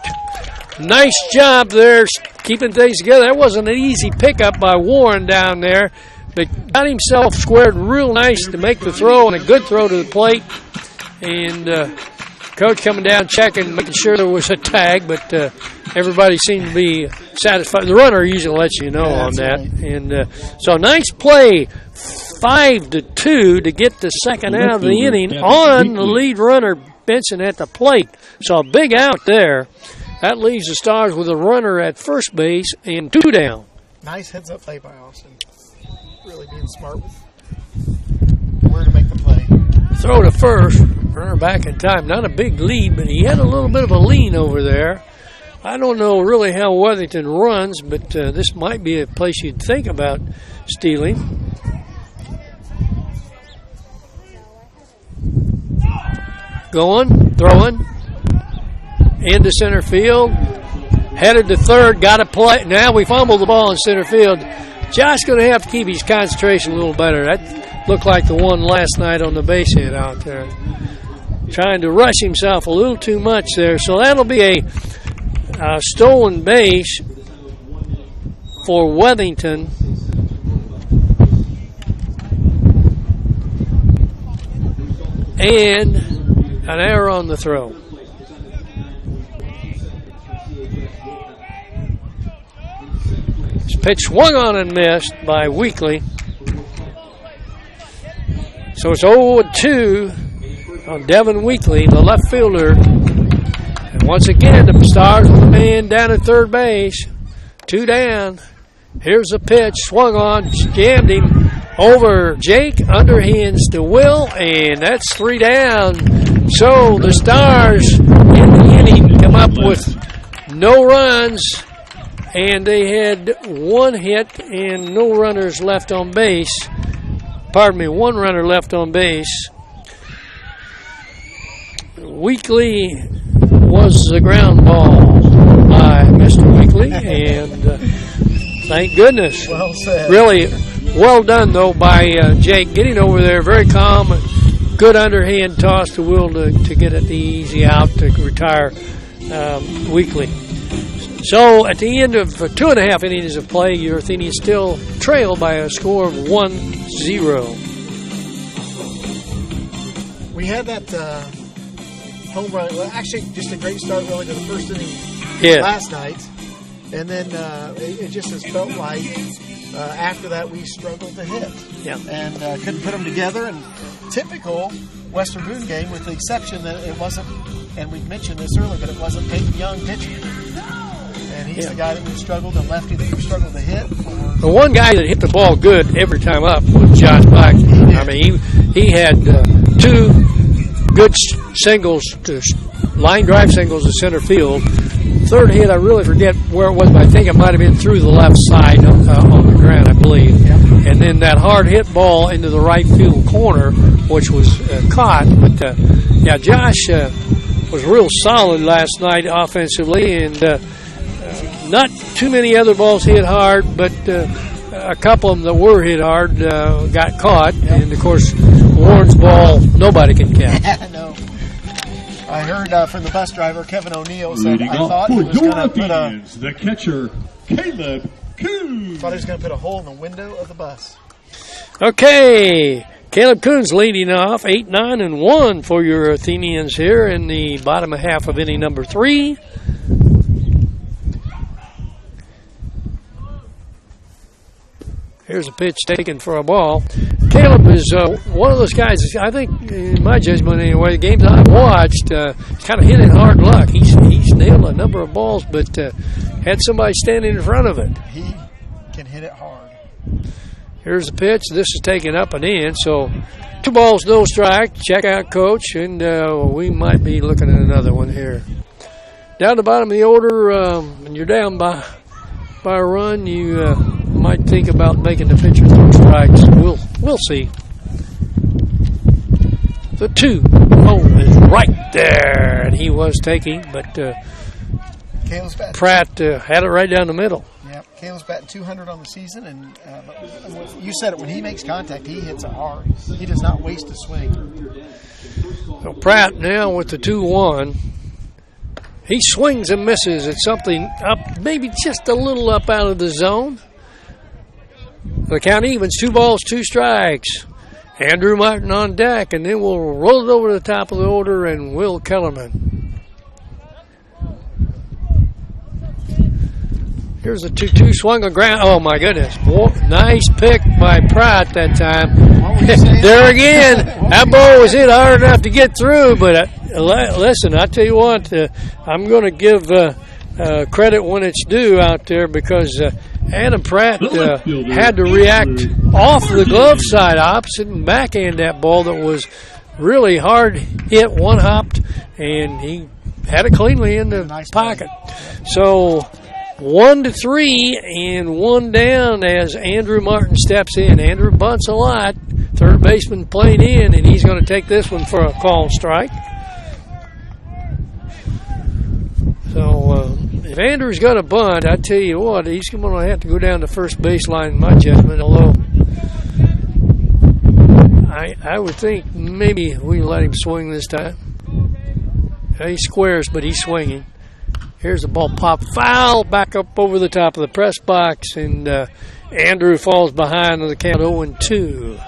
Nice job there keeping things together. That wasn't an easy pickup by Warren down there, but got himself squared real nice to make the throw, and a good throw to the plate. And coach coming down, checking, making sure there was a tag, but everybody seemed to be satisfied. The runner usually lets you know on that. Right. And so nice play, 5-2 to get the second out of the inning on the lead runner, Benson, at the plate. So a big out there. That leaves the Stars with a runner at first base and 2 down. Nice heads-up play by Austin. Really being smart with where to make the play. Throw to first. Runner back in time. Not a big lead, but he had a little bit of a lean over there. I don't know really how Weathington runs, but this might be a place you'd think about stealing. Going, throwing, into center field, headed to third, got to play. Now we fumbled the ball in center field. Josh's going to have to keep his concentration a little better. That looked like the one last night on the base hit out there. Trying to rush himself a little too much there. So that'll be a stolen base for Weathington. And an error on the throw. This pitch swung on and missed by Weekly. So it's 0-2 on Devin Weekly, the left fielder. And once again, the Stars with a man down at third base. 2 down. Here's a pitch, swung on, jammed him over Jake, underhands to Will, and that's 3 down. So the Stars in the inning come up with no runs, and they had 1 hit and no runners left on base. Pardon me, 1 runner left on base. Weekly was the ground ball by Mr. Weekly, and thank goodness. Well said. Really well done, though, by Jake, getting over there, very calm. Good underhand toss to Will to get it the easy out to retire Weekly. So at the end of 2.5 innings of play, your Athenians still trail by a score of 1-0. We had that home run. Well, actually, just a great start really to the first inning last night. And then it just has felt like after that we struggled to hit. Yeah. And couldn't put them together. And typical Western Boone game, with the exception that it wasn't, and we mentioned this earlier, but it wasn't Peyton Young pitching. And he's the guy that we struggled, and lefty that we struggled to hit. The one guy that hit the ball good every time up was Josh Black. I mean, he had 2 good singles, line drive singles to center field. Third hit, I really forget where it was, but I think it might have been through the left side on the ground, I believe. Yeah. And then that hard hit ball into the right field corner, which was caught. But, Josh was real solid last night offensively, and not too many other balls hit hard, but a couple of them that were hit hard got caught. And, of course, Warren's ball, nobody can catch. No. I heard from the bus driver, Kevin O'Neill, said Leading I off thought for he was your going to put Athenians, the catcher, Caleb Coons. thought he was going to put a hole in the window of the bus. Okay, Caleb Coons leading off 8-9-1 for your Athenians here in the bottom half of inning number 3. Here's a pitch taken for a ball. Caleb is one of those guys, I think, in my judgment anyway, the games I've watched, he's kind of hitting hard luck. He's nailed a number of balls, but had somebody standing in front of it. He can hit it hard. Here's the pitch. This is taken up and in, so 2 balls, no strike. Check out, coach, and we might be looking at another one here. Down the bottom of the order, when you're down by a run, you might think about making the pitcher throw strikes. We'll see. The 2 is right there, and he was taking, but Pratt had it right down the middle. Yeah, Caleb's batting 200 on the season, and you said it, when he makes contact, he hits it hard. He does not waste a swing. So Pratt now with the 2-1. He swings and misses at something up, maybe just a little up out of the zone. The count evens, 2 balls, 2 strikes. Andrew Martin on deck, and then we'll roll it over to the top of the order, and Will Kellerman. Here's a 2-2 swung on ground. Oh, my goodness. Nice pick by Pratt that time. There again. That ball was hit hard enough to get through, but listen, I tell you what, I'm going to give credit when it's due out there because Adam Pratt had to react off the glove side, opposite and backhand that ball that was really hard hit, one-hopped, and he had it cleanly in the pocket. So 1-3 and one down as Andrew Martin steps in. Andrew bunts a lot. Third baseman playing in, and he's going to take this one for a called strike. So if Andrew's got a bunt, I tell you what, he's going to have to go down to first baseline in my judgment, although I would think maybe we let him swing this time. He squares, but he's swinging. Here's the ball pop foul back up over the top of the press box, and Andrew falls behind on the count 0-2.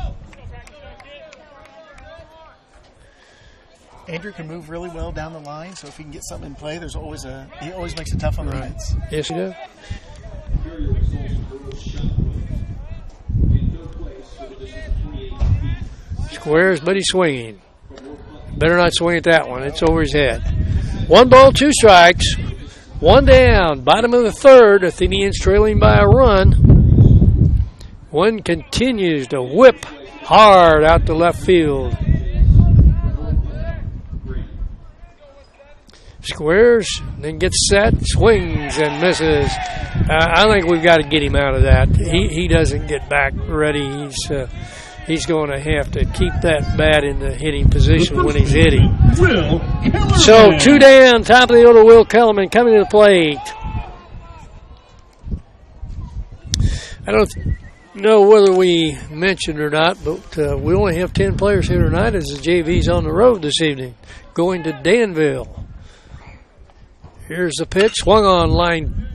Andrew can move really well down the line, so if he can get something in play, he always makes it tough on the hits. Yes, he does. Squares, but he's swinging. Better not swing at that one. It's over his head. 1 ball, 2 strikes. 1 down. Bottom of the third. Athenians trailing by a run. One continues to whip hard out to left field. Squares, then gets set, swings and misses. I think we've got to get him out of that. He doesn't get back ready. He's going to have to keep that bat in the hitting position when he's hitting. So 2 down, top of the order, Will Kellerman coming to the plate. I don't know whether we mentioned or not, but we only have 10 players here tonight as the JV's on the road this evening, going to Danville. Here's the pitch, swung on, line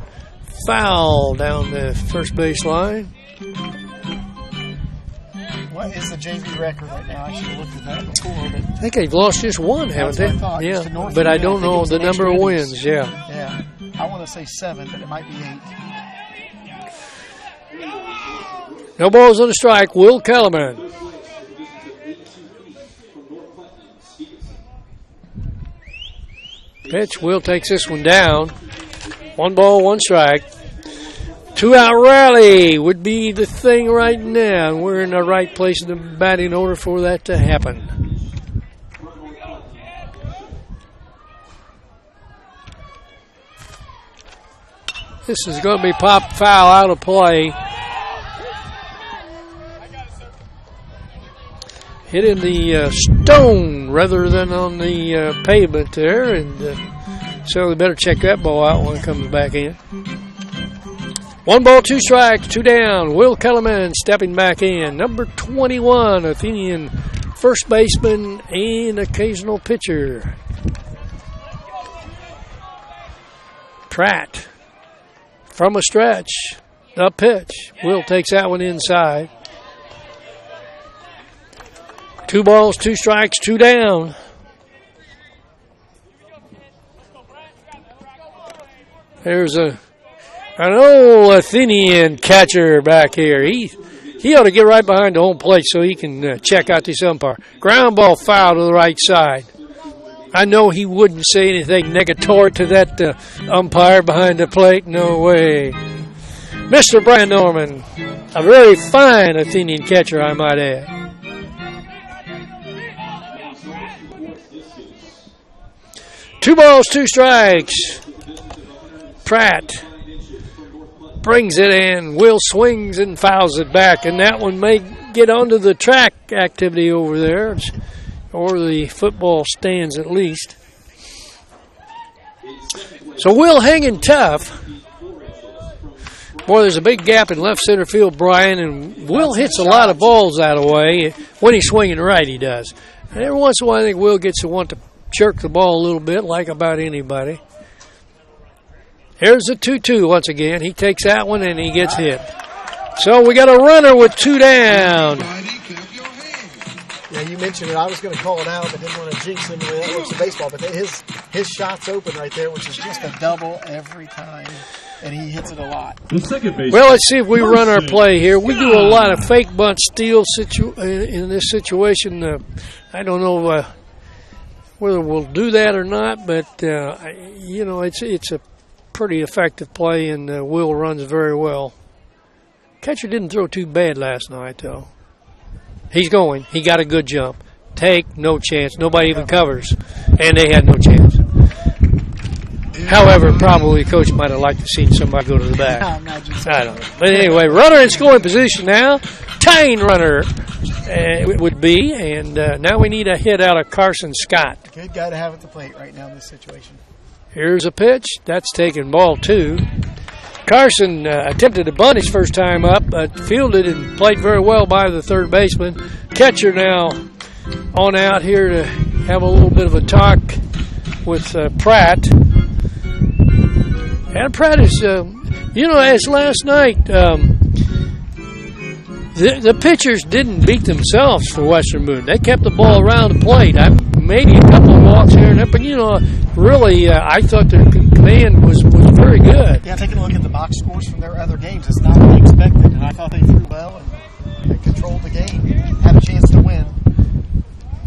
foul down the first base line. What is the JV record right now? I should have looked at that before. But I think they've lost just one, haven't they? Yeah, but I don't know the number of wins. Yeah. I want to say 7, but it might be 8. No balls on the strike. Will Kellerman. Pitch. Will takes this one down. 1 ball, 1 strike. 2-out rally would be the thing right now. We're in the right place in the batting order for that to happen. This is going to be pop foul out of play. Hitting the stone rather than on the pavement there, and so we better check that ball out when it comes back in. 1 ball, 2 strikes, 2 down. Will Kellerman stepping back in. Number 21, Athenian first baseman and occasional pitcher. Pratt from a stretch. The pitch. Will takes that one inside. 2 balls, 2 strikes, 2 down. There's an old Athenian catcher back here. He ought to get right behind the home plate so he can check out this umpire. Ground ball foul to the right side. I know he wouldn't say anything negatory to that umpire behind the plate. No way. Mr. Brian Norman, a very fine Athenian catcher, I might add. 2 balls, 2 strikes. Pratt brings it in. Will swings and fouls it back, and that one may get onto the track activity over there, or the football stands at least. So Will hanging tough. Boy, there's a big gap in left center field, Brian, and Will hits a lot of balls that way. When he's swinging right, he does. And every once in a while, I think Will gets to want to jerk the ball a little bit, like about anybody. Here's the 2-2 once again. He takes that one and he gets hit. So we got a runner with 2 down. Yeah, you mentioned it. I was going to call it out, but didn't want to jinx him the way that looks at baseball. But his shot's open right there, which is just a double every time, and he hits it a lot. Well, let's see if we run our play here. We do a lot of fake bunt steal in this situation. I don't know whether we'll do that or not, but, it's a pretty effective play, and Will runs very well. Catcher didn't throw too bad last night, though. He's going. He got a good jump. Take, no chance. Nobody even covers, and they had no chance. However, probably Coach might have liked to see somebody go to the back. I don't know. But anyway, runner in scoring position now. Tying runner it would be, and now we need a hit out of Carson Scott. Good guy to have at the plate right now in this situation. Here's a pitch. That's taken ball 2. Carson attempted to bunt his first time up, but fielded and played very well by the third baseman. Catcher now on out here to have a little bit of a talk with Pratt. And Pratt is, as last night, the pitchers didn't beat themselves for Western Boone. They kept the ball around the plate. Maybe a couple of walks here and there, but, really, I thought their command was very good. Yeah, taking a look at the box scores from their other games, it's not what I expected, and I thought they threw well and they controlled the game, had a chance to win.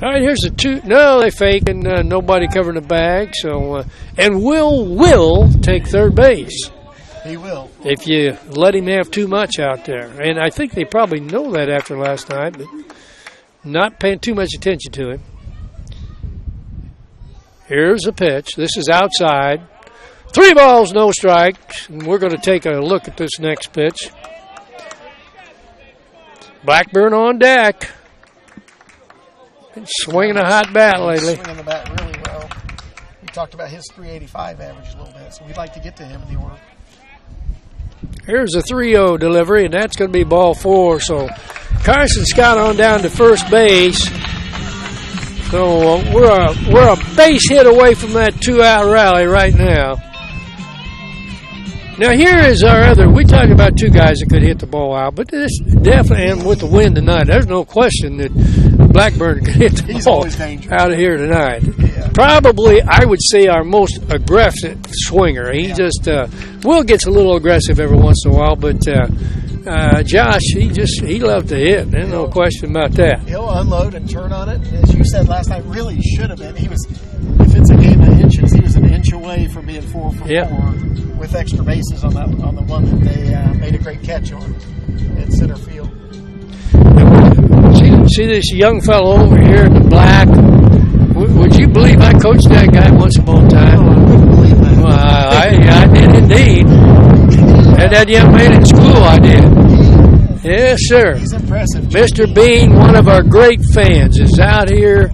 All right, here's a 2. No, they fake, and nobody covering the bag. So, and Will take third base. He will. If you let him have too much out there. And I think they probably know that after last night, but not paying too much attention to him. Here's a pitch. This is outside. 3 balls, no strikes. And we're going to take a look at this next pitch. Blackburn on deck. Been swinging a hot bat lately. Swinging the bat really well. We talked about his 385 average a little bit, so we'd like to get to him in the order. Here's a 3-0 delivery, and that's going to be ball 4. So Carson Scott on down to first base. So we're a base hit away from that 2-out rally right now. Now here is our other. We talked about 2 guys that could hit the ball out, but this definitely, and with the wind tonight, there's no question that Blackburn could hit the ball out of here tonight. Yeah. Probably, I would say, our most aggressive swinger. He just Will gets a little aggressive every once in a while, but Josh, he loves to hit. There's no question about that. He'll unload and turn on it. As you said last night, really should have been. He was, if it's a game of inches, he was an inch away from being 4 for 4 with extra bases on the one that they made a great catch on in center field. See this young fellow over here in the black? Would you believe I coached that guy once upon a time? Oh, I wouldn't believe that. Well, I did indeed. Had that young man in school, I did. Yes, sir. He's impressive. Mr. Bean, one of our great fans, is out here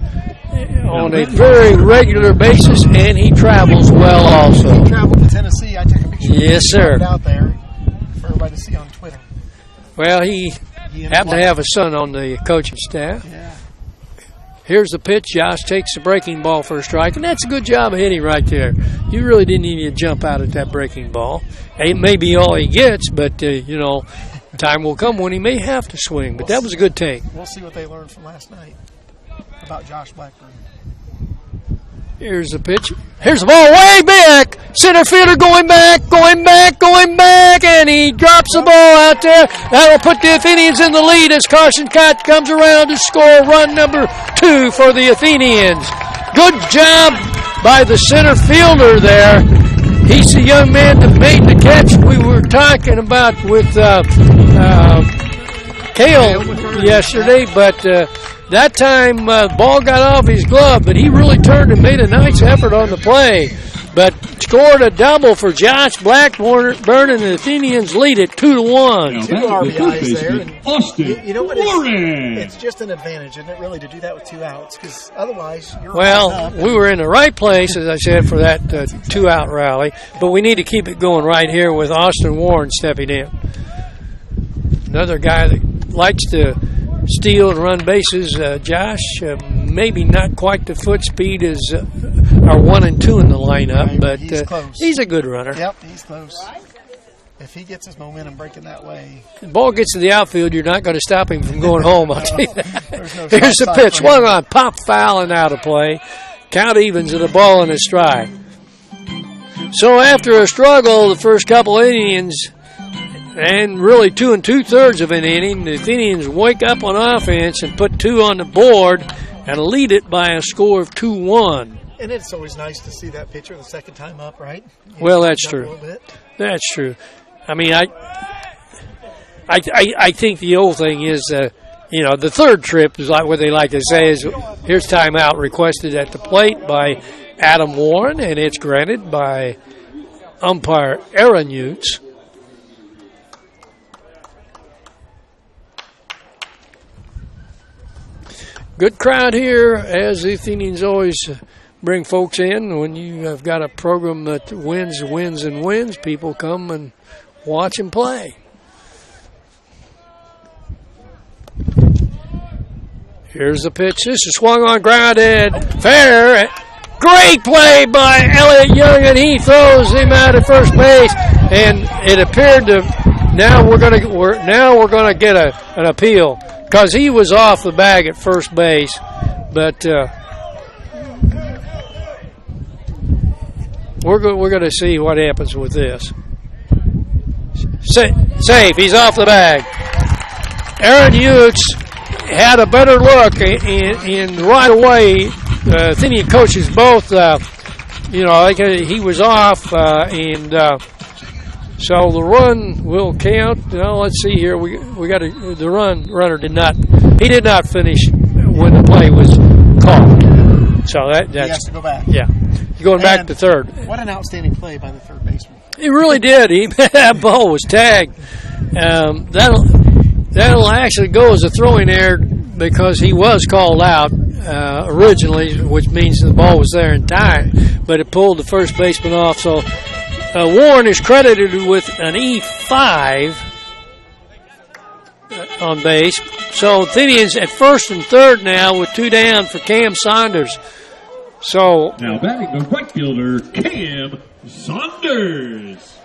on a very regular basis, and he travels well also. He traveled to Tennessee. I took a picture yes, sir. Out there for everybody to see on Twitter. Well, he happened to have a son on the coaching staff. Yeah. Here's the pitch. Josh takes the breaking ball for a strike, and that's a good job of hitting right there. You really didn't need to jump out at that breaking ball. It may be all he gets, but, time will come when he may have to swing. But that was a good take. We'll see what they learned from last night about Josh Blackburn. Here's the pitch. Here's the ball way back. Center fielder going back, and he drops the ball out there. That'll put the Athenians in the lead as Carson Scott comes around to score run number 2 for the Athenians. Good job by the center fielder there. He's the young man that made the catch we were talking about with Cale yesterday, but that time, ball got off his glove, but he really turned and made a nice effort on the play. But scored a double for Josh Blackburn, and the Athenians lead it 2-1. 2 RBIs there. And Austin, you know what? It's just an advantage, isn't it, really, to do that with 2 outs? Because otherwise, you're we were in the right place, as I said, for that 2-out rally. But we need to keep it going right here with Austin Warren stepping in. Another guy that likes to steal and run bases. Josh, maybe not quite the foot speed as our 1 and 2 in the lineup, right, but he's a good runner. Yep, he's close. If he gets his momentum breaking that way. The ball gets to the outfield, you're not going to stop him from going home, I'll tell you that. No Here's the pitch. Swung on, pop foul and out of play. Count evens at a ball and a strike. So after a struggle, the first couple innings, and really 2 2/3 of an inning, the Athenians wake up on offense and put 2 on the board, and lead it by a score of 2-1. And it's always nice to see that pitcher the second time up, right? Well, that's true. That's true. I mean, I think the old thing is, the third trip is like what they like to say is, here's timeout requested at the plate by Adam Warren, and it's granted by umpire Aaron Utes. Good crowd here, as the Athenians always bring folks in. When you have got a program that wins, and wins, people come and watch and play. Here's the pitch. This is swung on, grounded, fair. Great play by Elliott Young, and he throws him out at first base. And it appeared to now we're gonna get an appeal because he was off the bag at first base, but we're going to see what happens with this. Safe. He's off the bag. Aaron Utes had a better look, and right away, Athenian coaches both, he was off, so the run will count. Now let's see here. We got the runner did not finish when the play was called. So that's he has to go back. Yeah, going back to third. What an outstanding play by the third baseman. He really did. That ball was tagged. That'll actually go as a throwing error because he was called out originally, which means the ball was there in time, but it pulled the first baseman off. So Warren is credited with an E5 on base. So Athenians at first and third now with 2 down for Cam Saunders. So now batting the right fielder, Cam Saunders.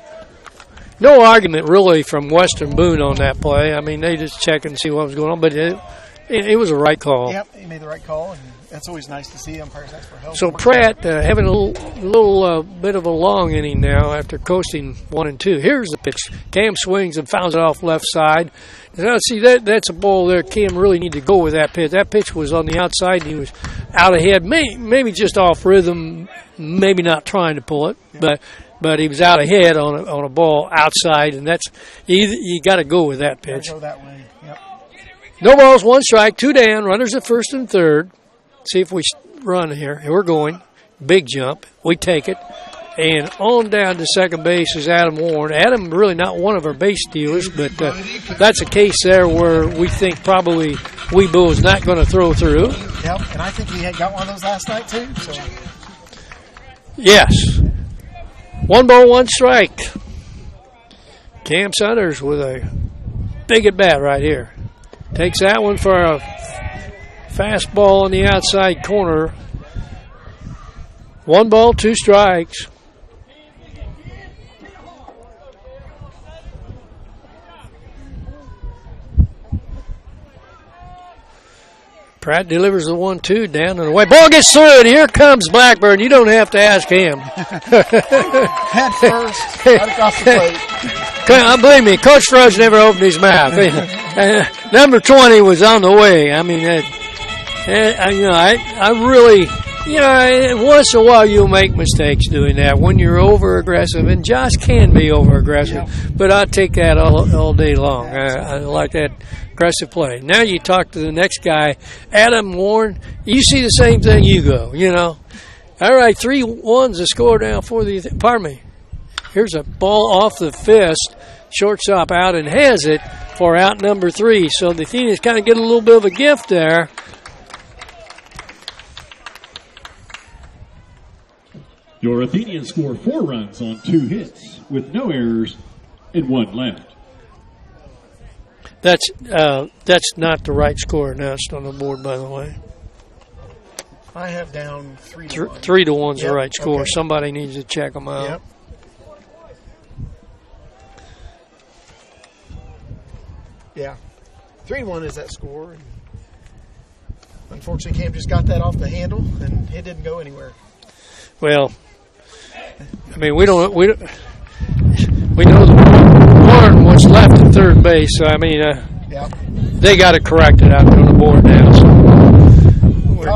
No argument really from Western Boone on that play. I mean, they just check and see what was going on, but it was a right call. Yep, he made the right call, and that's always nice to see. Umpires ask for help. So Pratt having a little bit of a long inning now after coasting 1 and 2. Here's the pitch. Cam swings and fouls it off left side. Now, see, that's a ball there. Cam really needed to go with that pitch. That pitch was on the outside, and he was out ahead, maybe just off rhythm, maybe not trying to pull it, but he was out ahead on a ball outside, and that's you got to go with that pitch. Go that way. Yep. No balls, 1 strike, 2 down. Runners at first and third. See if we run here. Here we're going. Big jump. We take it. And on down to second base is Adam Warren. Adam really not one of our base stealers, but that's a case there where we think probably Weebo is not going to throw through. Yep, and I think he had got one of those last night too. So. Yes. 1 ball, 1 strike. Cam Saunders with a big at bat right here. Takes that one for a fastball on the outside corner. 1 ball, 2 strikes. Pratt delivers the 1-2 down and away. Ball gets through, and here comes Blackburn. You don't have to ask him. Head first, right across the plate. Believe me, Coach Fudge never opened his mouth. Number 20 was on the way. I mean, I really, once in a while you'll make mistakes doing that when you're over-aggressive, and Josh can be over-aggressive, but I take that all day long. I like that aggressive play. Now you talk to the next guy, Adam Warren. You see the same thing, you go, All right, 3-1's the score down for pardon me. Here's a ball off the fist. Shortstop out and has it for out number 3. So the Athenians kind of get a little bit of a gift there. Your Athenians score 4 runs on 2 hits with no errors and 1 left. That's not the right score announced on the board, by the way. I have down 3-1. 3-1's the right score. Okay. Somebody needs to check them out. Yep. Yeah. 3-1 is that score. And unfortunately, Cam just got that off the handle, and it didn't go anywhere. Well, I mean, we know Warren was left at third base. So I mean, they got it corrected out on the board now. So we're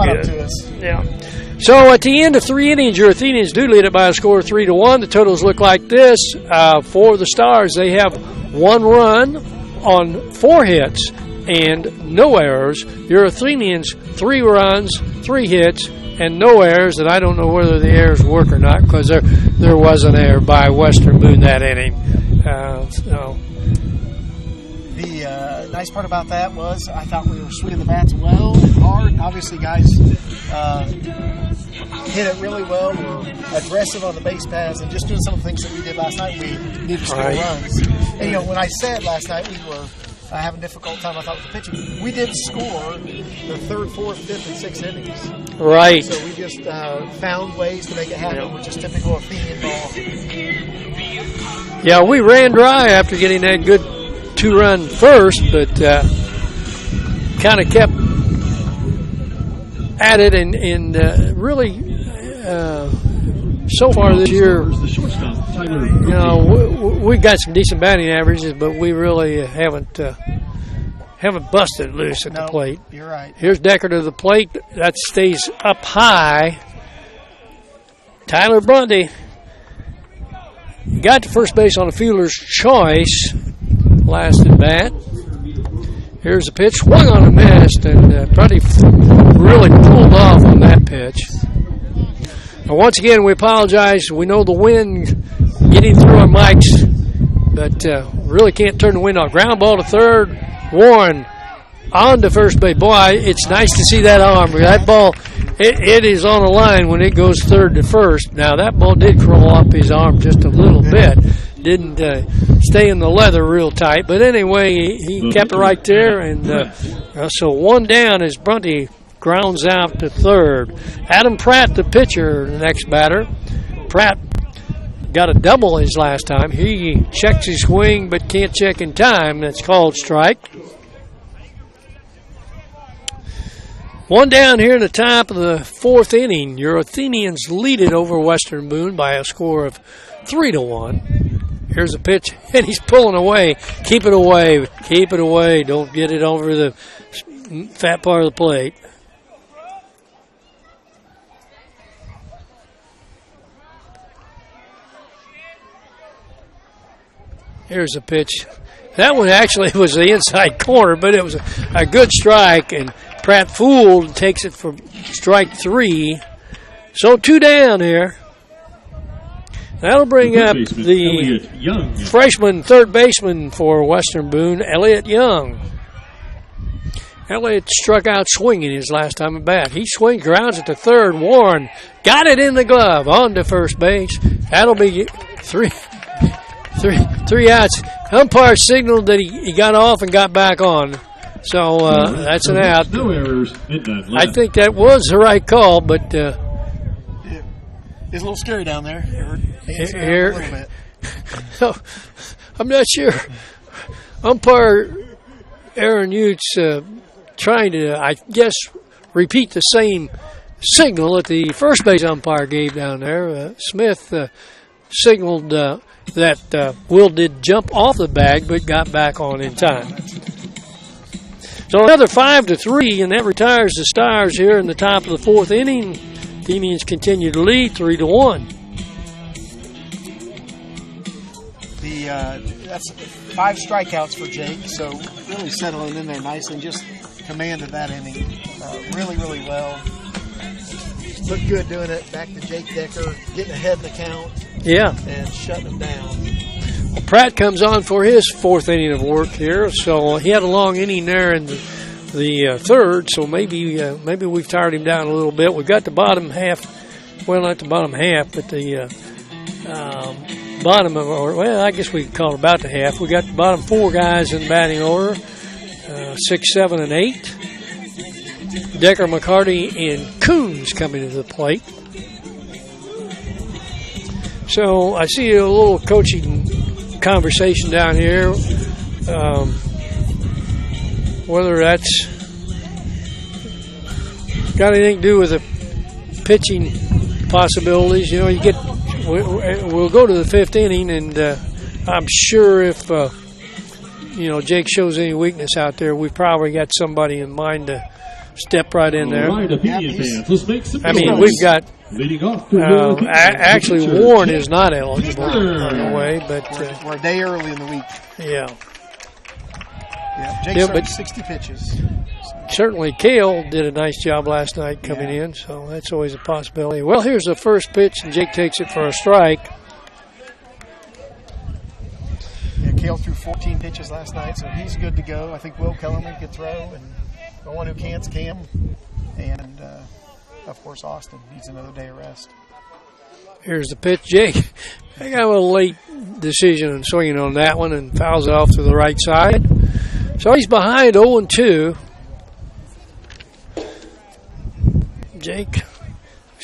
So at the end of 3 innings, your Athenians do lead it by a score of 3-1. The totals look like this. For the Stars, they have 1 run on 4 hits and no errors. Your Athenians, 3 runs, 3 hits, and no errors. And I don't know whether the errors work or not because there was an error by Western Boone that inning. The nice part about that was I thought we were swinging the bats well and hard. Obviously, guys hit it really well. We were aggressive on the base paths and just doing some of the things that we did last night. We needed to score runs. And, when I said last night we were having a difficult time, I thought, with the pitching, we did score the 3rd, 4th, 5th, and 6th innings. Right. So we just found ways to make it happen, which is typical Athenian ball. Yeah, we ran dry after getting that good 2-run first, but kind of kept at it, and really, so far this year, we got some decent batting averages, but we really haven't busted loose at the plate. You're right. Here's Decker to the plate. That stays up high. Tyler Bundy got to first base on a fielder's choice. Last at bat. Here's the pitch. Swung on a missed, and Bundy really pulled off on that pitch. Now, once again, we apologize. We know the wind getting through our mics, but really can't turn the wind off. Ground ball to third. Warren on to first base. Boy, it's nice to see that arm. That ball, it is on a line when it goes third to first. Now, that ball did crawl off his arm just a little bit. Didn't stay in the leather real tight. But anyway, he kept it right there. And so 1 down as Bunty grounds out to third. Adam Pratt, the pitcher, the next batter. Pratt got a double his last time. He checks his swing but can't check in time. That's called strike. 1 down here in the top of the 4th inning. Your Athenians lead it over Western Boone by a score of 3-1. Here's a pitch, and he's pulling away. Keep it away. Keep it away. Don't get it over the fat part of the plate. Here's a pitch. That one actually was the inside corner, but it was a good strike, and Pratt fooled, takes it for strike 3. So 2 down here. That'll bring up the freshman third baseman for Western Boone, Elliott Young. Elliott struck out swinging his last time at bat. He swings, grounds it to third. Warren got it in the glove on to first base. That'll be three outs. Umpire signaled that he got off and got back on. So that's an out. No errors. I think that was the right call, but it's a little scary down there. Here, a little bit. So, I'm not sure. Umpire Aaron Utes trying to, I guess, repeat the same signal that the first base umpire gave down there. Smith signaled that Will did jump off the bag but got back on in time. So another 5-3, and that retires the Stars here in the top of the 4th inning. The Indians continue to lead 3-1. That's 5 strikeouts for Jake, so really settling in there nicely and just commanded that inning really, really well. Looked good doing it. Back to Jake Decker, getting ahead in the count. Yeah. And shutting him down. Well, Pratt comes on for his 4th inning of work here, so he had a long inning there in the 3rd, so maybe we've tired him down a little bit. We've got the bottom half, well, not the bottom half, but the bottom of, or well, I guess we could call it about the half. We got the bottom 4 guys in batting order, 6, 7, and 8. Decker, McCarty, and Coons coming to the plate. So I see a little coaching conversation down here. Whether that's got anything to do with the pitching possibilities, we'll go to the 5th inning, and I'm sure if Jake shows any weakness out there, we've probably got somebody in mind to step right in there. All right, Athenian fans, let's make some I mean, noise. we've got Leading off the actually pitcher, Warren Jake is not eligible Taylor. on the way, but We're a day early in the week. yeah. Yeah, Jake Yeah, started but- 60 pitches. Certainly, Cale did a nice job last night coming in, so that's always a possibility. Well, here's the first pitch, and Jake takes it for a strike. Yeah, Cale threw 14 pitches last night, so he's good to go. I think Will Kellerman could throw, and the one who can't's Cam. And, of course, Austin needs another day of rest. Here's the pitch, Jake. I got a little late decision in swinging on that one and fouls it off to the right side. So he's behind 0-2. Jake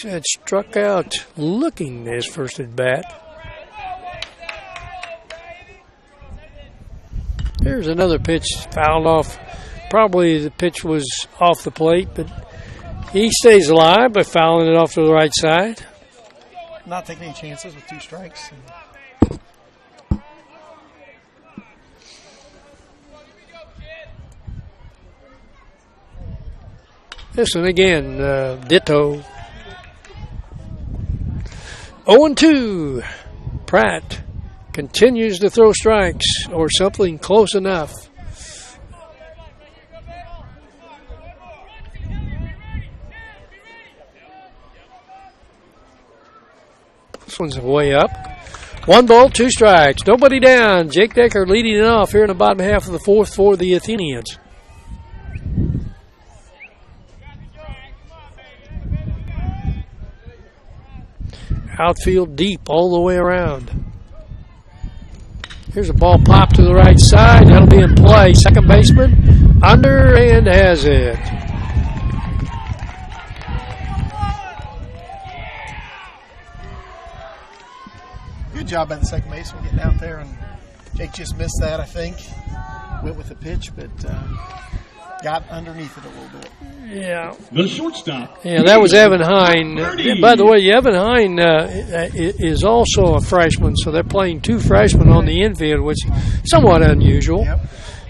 had struck out looking his first at bat. Here's another pitch fouled off. Probably the pitch was off the plate, but he stays alive by fouling it off to the right side. Not taking any chances with 2 strikes. This one again, ditto. 0-2. Pratt continues to throw strikes or something close enough. This one's way up. 1 ball, 2 strikes. Nobody down. Jake Decker leading it off here in the bottom half of the 4th for the Athenians. Outfield deep all the way around. Here's a ball popped to the right side. That'll be in play. Second baseman under and has it. Good job by the second baseman getting out there, and Jake just missed that, I think. Went with the pitch, but got underneath it a little bit. Yeah. The shortstop. Yeah, that was Evan Hine. By the way, Evan Hine is also a freshman, so they're playing 2 freshmen on the infield, which is somewhat unusual. Yep.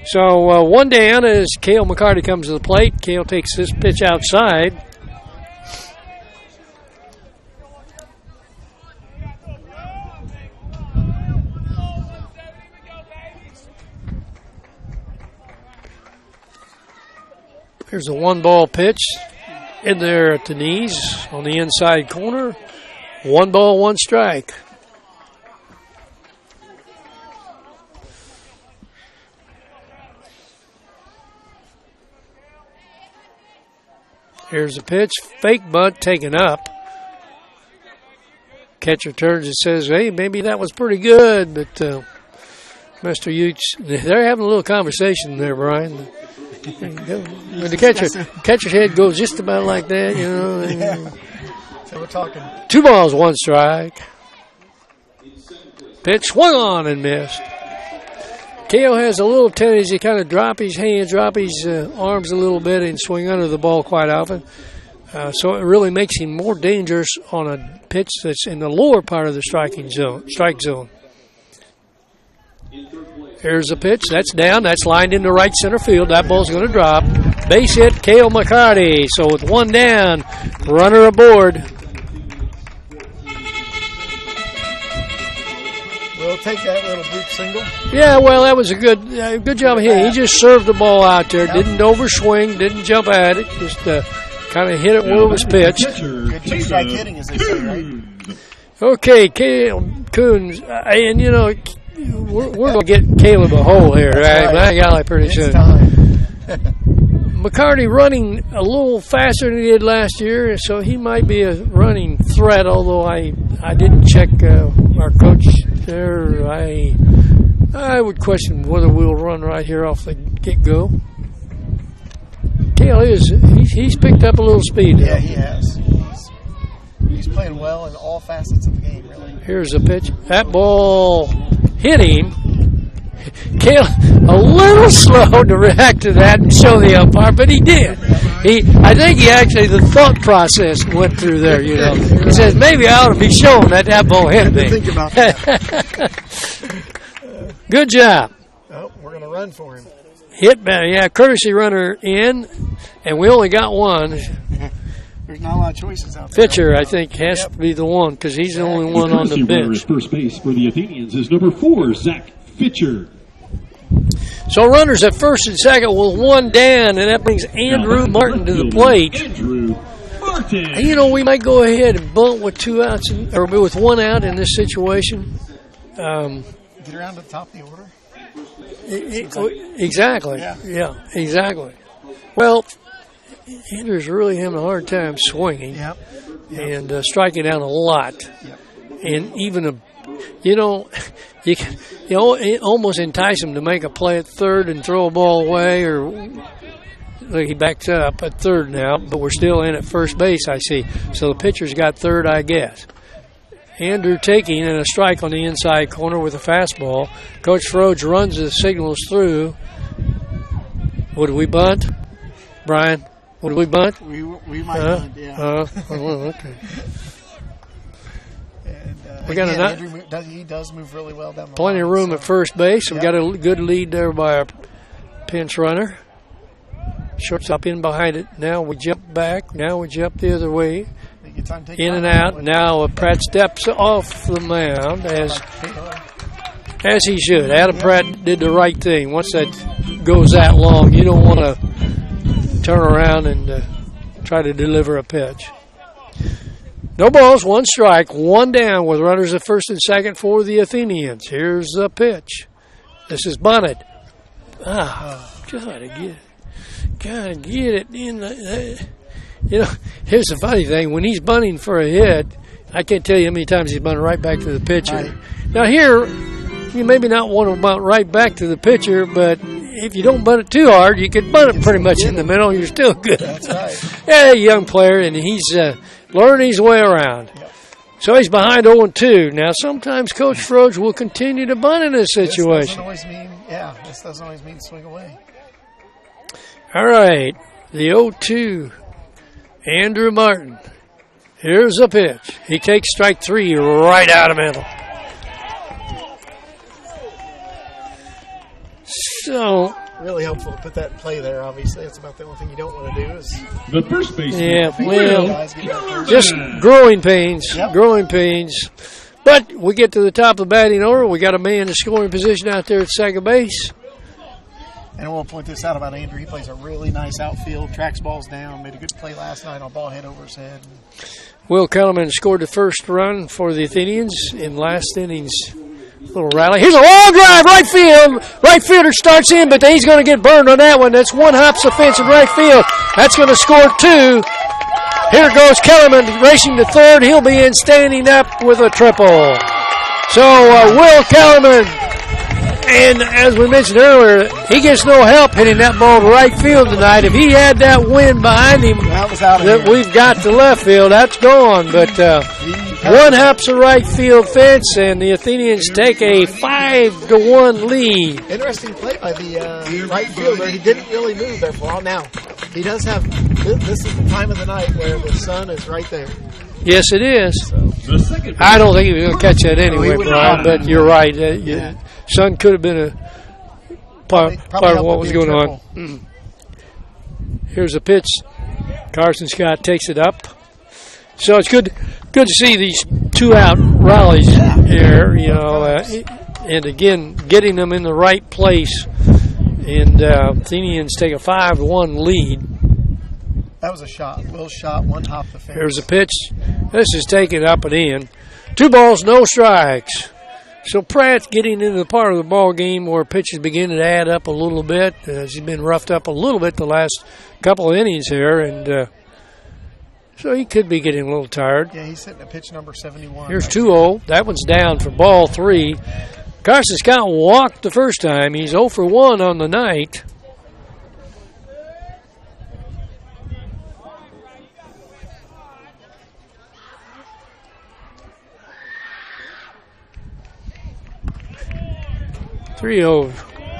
So one down as Cale McCarty comes to the plate. Cale takes this pitch outside. Here's a 1 ball pitch in there at the knees on the inside corner. 1 ball, 1 strike. Here's the pitch. Fake bunt taken up. Catcher turns and says, hey, maybe that was pretty good, but Mr. Utes, they're having a little conversation there, Brian. When the catcher's head goes just about like that, you know. Yeah. So we're talking. 2 balls, 1 strike. Pitch swung on and missed. Cale has a little tendency to kind of drop his hands, drop his arms a little bit, and swing under the ball quite often. So it really makes him more dangerous on a pitch that's in the lower part of the strike zone. Here's the pitch. That's down. That's lined into right center field. That ball's going to drop. Base hit, Cale McCarty. So with 1 down, runner aboard. We'll take that little group single. Yeah, well, that was a good job of him. He just served the ball out there. Didn't overswing. Didn't jump at it. Just kind of hit it where it was pitched. Good 2-strike hitting, as they say, right? Okay, Cale Coons. And, you know, we're going to get Caleb a hole here, right? My golly, pretty soon. McCarty running a little faster than he did last year, so he might be a running threat, although I didn't check our coach there. I would question whether we'll run right here off the get-go. Cale he's picked up a little speed. Yeah, he has. He's playing well in all facets of the game, really. Here's a pitch. That ball hit him. Cale a little slow to react to that and show the umpire, but he did. I think the thought process went through there, you know. He says, maybe I ought to be shown that ball hit me. Think about that. Good job. Oh, we're going to run for him. courtesy runner in, and we only got one. There's not a lot of choices out there. Pitcher, I think, has to be the one because he's the only one on the bench. At first base for the Athenians is number 4, Zach Fitcher. So runners at first and second with one down, and that brings Andrew Martin to the plate. Andrew Martin. You know, we might go ahead and bunt with 2 outs, or with 1 out in this situation. Get around to the top of the order. Exactly. Yeah, exactly. Well, Andrew's really having a hard time swinging and striking out a lot. Yep. And even you can almost entice him to make a play at third and throw a ball away, or look, he backs up at third now, but we're still in at first base, I see. So the pitcher's got third, I guess. Andrew taking and a strike on the inside corner with a fastball. Coach Froge runs the signals through. Would we bunt, Brian? Would we bunt? We might bunt, yeah. Okay. And, we got Andrew he does move really well down the plenty line, of room at first base. Yep. We got a good lead there by our pinch runner. Shortstop in behind it. Now we jump back. Now we jump the other way. In and out. Now Pratt steps off the mound as he should. Adam Pratt did the right thing. Once that goes that long, you don't want to turn around and try to deliver a pitch. No balls, 1 strike, 1 down with runners at first and second for the Athenians. Here's the pitch. This is bunted. Gotta get it in. Here's the funny thing. When he's bunting for a hit, I can't tell you how many times he's bunted right back to the pitcher. Right. Now here, you maybe not want to bunt right back to the pitcher, but if you don't bunt it too hard, you can bunt it pretty much in the middle. You're still good. That's right. Yeah, young player, and he's learning his way around. Yep. So he's behind 0-2. Now, sometimes Coach Froge will continue to bunt in this situation. This doesn't always mean swing away. All right, the 0-2. Andrew Martin. Here's the pitch. He takes strike 3 right out of the middle. So really helpful to put that in play there. Obviously, that's about the only thing you don't want to do is the first baseman. Yeah, well, just growing pains. Yep. Growing pains. But we get to the top of the batting order. We got a man in scoring position out there at second base. And we'll point this out about Andrew. He plays a really nice outfield, tracks balls down, made a good play last night on a ball hit over his head. Will Kellerman scored the first run for the Athenians in last inning's little rally. Here's a long drive, right field. Right fielder starts in, but he's going to get burned on that one. That's 1 hops offense in right field. That's going to score 2. Here goes Kellerman racing to third. He'll be in standing up with a triple. So Will Kellerman, and as we mentioned earlier, he gets no help hitting that ball to right field tonight. If he had that wind behind him that we've got to left field, that's gone. But 1 hops a right field fence, and the Athenians take a 5-1 lead. Interesting play by the right fielder. He didn't really move there for a while. Now, he does have, this is the time of the night where the sun is right there. Yes, it is. I don't think he was going to catch that anyway, Brian, but you're right. Sun could have been a part of what was going on. Here's a pitch. Carson Scott takes it up. So it's good to see these 2-out rallies here, and again, getting them in the right place. And Athenians take a 5-1 lead. That was a shot. Will's shot, 1 hop the fence. Here's a pitch. This is taken up and in. 2 balls, no strikes. So Pratt's getting into the part of the ball game where pitches begin to add up a little bit. He's been roughed up a little bit the last couple of innings here, and so he could be getting a little tired. Yeah, he's hitting at pitch number 71. Here's 2-0. That one's down for ball 3. Carson Scott walked the first time. He's 0 for 1 on the night.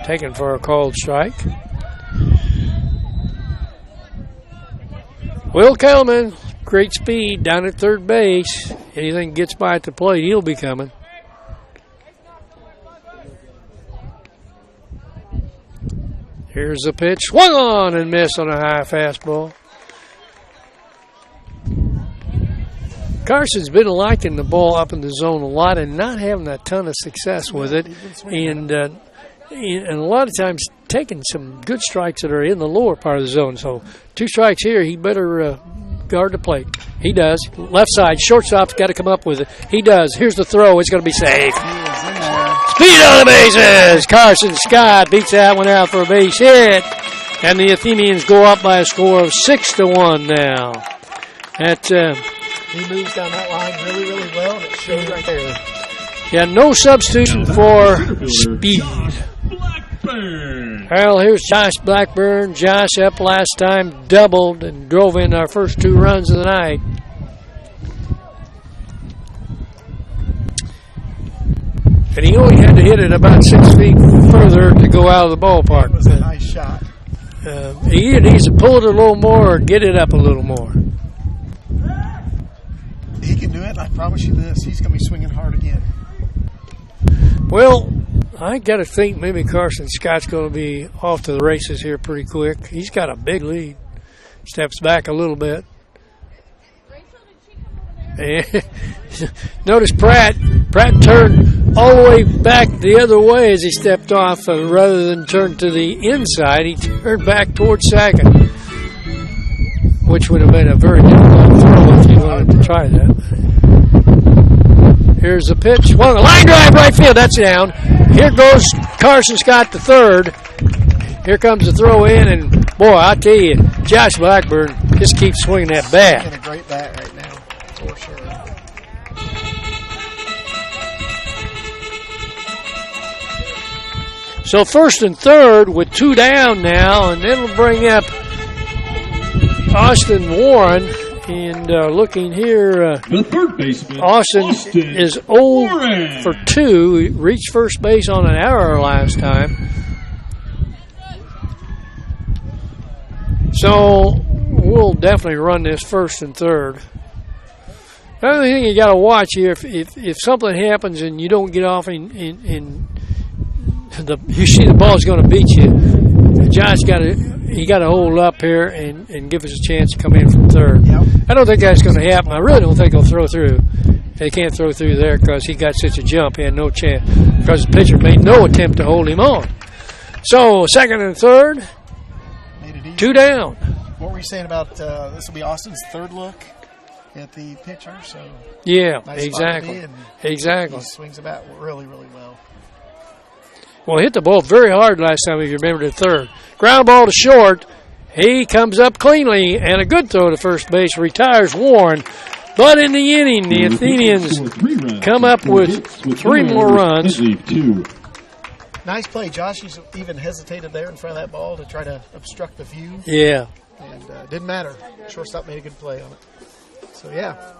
Taken for a called strike. Will Kellerman, great speed down at third base. Anything gets by at the plate, he'll be coming. Here's the pitch. Swung on and missed on a high fastball. Carson's been liking the ball up in the zone a lot and not having a ton of success with it. And a lot of times taking some good strikes that are in the lower part of the zone. So 2 strikes here. He better guard the plate. He does. Left side. Shortstop's got to come up with it. He does. Here's the throw. It's going to be safe. Speed on the bases. Carson Scott beats that one out for a base hit. And the Athenians go up by a score of 6-1 now. He moves down that line really, really well, and it shows right there. Yeah, no substitution for speed. Well, here's Josh Blackburn. Josh up last time, doubled, and drove in our first 2 runs of the night. And he only had to hit it about 6 feet further to go out of the ballpark. It was a nice shot. He either needs to pull it a little more or get it up a little more. He can do it, and I promise you this, he's going to be swinging hard again. Well, I got to think maybe Carson Scott's going to be off to the races here pretty quick. He's got a big lead. Steps back a little bit. Notice Pratt turned all the way back the other way as he stepped off. Rather than turn to the inside, he turned back towards second, which would have been a very difficult throw if you wanted to try that. Here's the pitch. One line drive right field. That's down. Here goes Carson Scott to third. Here comes the throw in, and boy, I tell you, Josh Blackburn just keeps swinging that bat. He's a great bat right now, for sure. So first and third with 2 down now, and it'll bring up Austin Warren. And looking here, the third baseman, Austin is 0 for 2. He reached first base on an error last time. So we'll definitely run this first and third. Another thing you got to watch here, if something happens and you don't get off and you see the ball's going to beat you, Josh got to hold up here and give us a chance to come in from third. Yep. I don't think that's going to happen. I really don't think he'll throw through. He can't throw through there because he got such a jump. He had no chance because the pitcher made no attempt to hold him on. So second and third, 2 down. What were you saying about this will be Austin's third look at the pitcher? So yeah, nice exactly. Exactly. He swings the bat really, really well. Well, hit the ball very hard last time, if you remember, to third. Ground ball to short. He comes up cleanly, and a good throw to first base. Retires Warren. But in the inning, the Athenians come up with 3 more runs. Nice play. Josh even hesitated there in front of that ball to try to obstruct the view. Yeah. And didn't matter. Shortstop made a good play on it. So, yeah,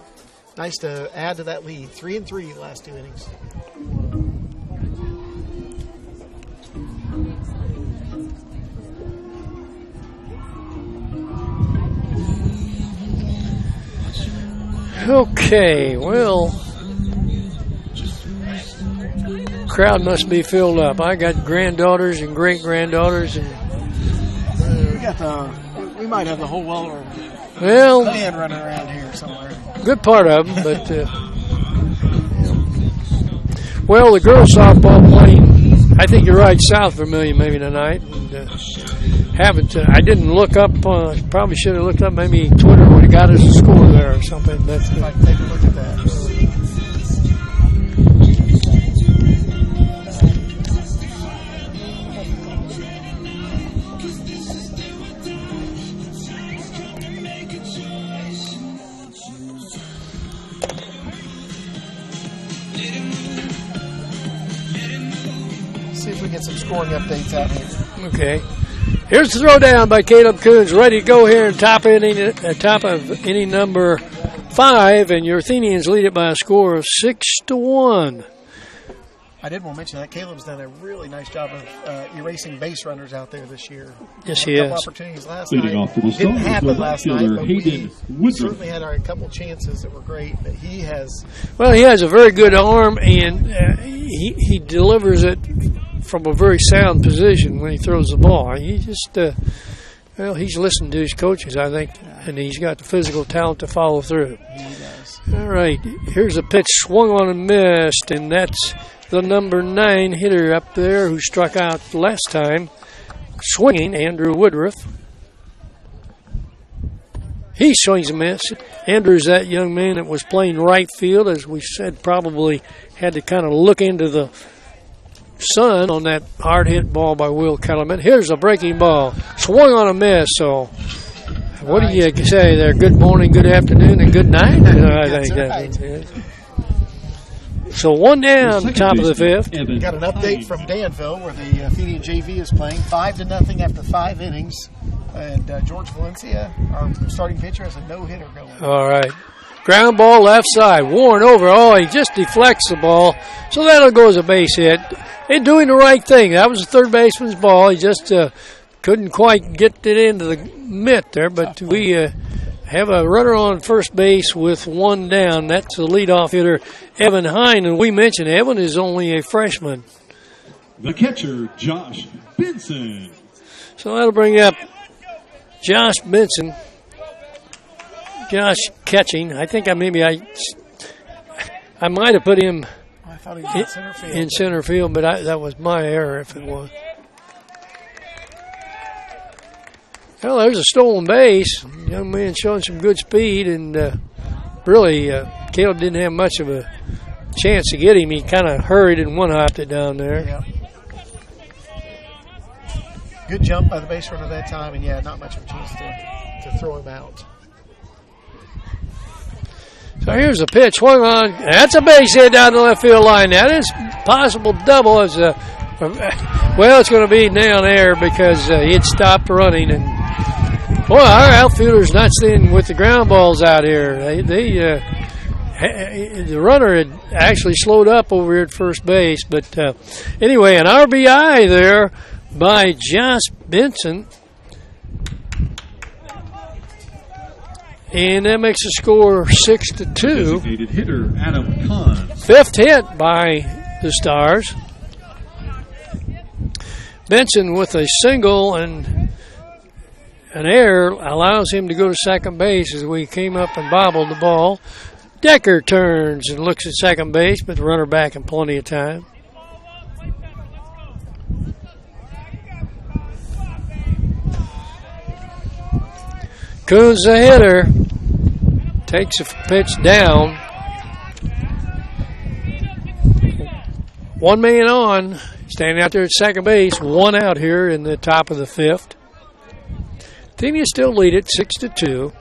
nice to add to that lead. 3-3 last 2 innings. Okay, well, crowd must be filled up. I got granddaughters and great-granddaughters, and we might have the whole Weller band running around here somewhere. Good part of them, but well, the girls softball playing, I think you're right, South Vermilion maybe tonight. And, I didn't look up. Probably should have looked up. Maybe Twitter would have got us a score there or something. That's if I can take a look at that. See if we get some scoring updates out here. Okay. Here's the throw down by Caleb Coons, ready to go here in top of inning number 5, and your Athenians lead it by a score of 6-1. I did want to mention that Caleb's done a really nice job of erasing base runners out there this year. Yes, he has. Opportunities last night. Didn't happen last night, but we certainly had a couple chances that were great. But he has. Well, he has a very good arm, and he delivers it from a very sound position when he throws the ball. He just, he's listened to his coaches, I think, and he's got the physical talent to follow through. He does. All right, here's a pitch swung on and missed, and that's the number 9 hitter up there who struck out last time, swinging, Andrew Woodruff. He swings a miss. Andrew's that young man that was playing right field, as we said, probably had to kind of look into the sun on that hard hit ball by Will Kellerman. Here's a breaking ball, swung on a miss. So, what do you say there? Good morning, good afternoon, and good night. I think right. So 1 down, top of the 5th. Got an update from Danville where the Athenian JV is playing 5-0 after 5 innings. And George Valencia, our starting pitcher, has a no-hitter going. All right. Ground ball left side. Warren over. Oh, he just deflects the ball. So that'll go as a base hit. They're doing the right thing. That was the third baseman's ball. He just couldn't quite get it into the mitt there. But we have a runner on first base with 1 down. That's the leadoff hitter, Evan Hine. And we mentioned Evan is only a freshman. The catcher, Josh Benson. So that'll bring up Josh Benson. Josh catching. I think I might have put him I thought he was in center field. In center field, but that was my error if it was. Well, there's a stolen base. Young man showing some good speed, and really, Caleb didn't have much of a chance to get him. He kind of hurried and one-hopped it down there. Yeah. Good jump by the base runner that time, and not much of a chance to throw him out. So here's a pitch, swung on. That's a base hit down the left field line. That is possible double. It's going to be down there because he had stopped running. And boy, our outfielders not staying with the ground balls out here. The runner had actually slowed up over here at first base. But anyway, an RBI there by Josh Benson. And that makes the score 6-2. Designated hitter, Adam Kahn. 5th hit by the Stars. Benson with a single and an error allows him to go to second base as we came up and bobbled the ball. Decker turns and looks at second base, but the runner back in plenty of time. Coons the hitter. Takes a pitch down. 1 man on. Standing out there at second base. 1 out here in the top of the 5th. Athenians still lead it 6-2.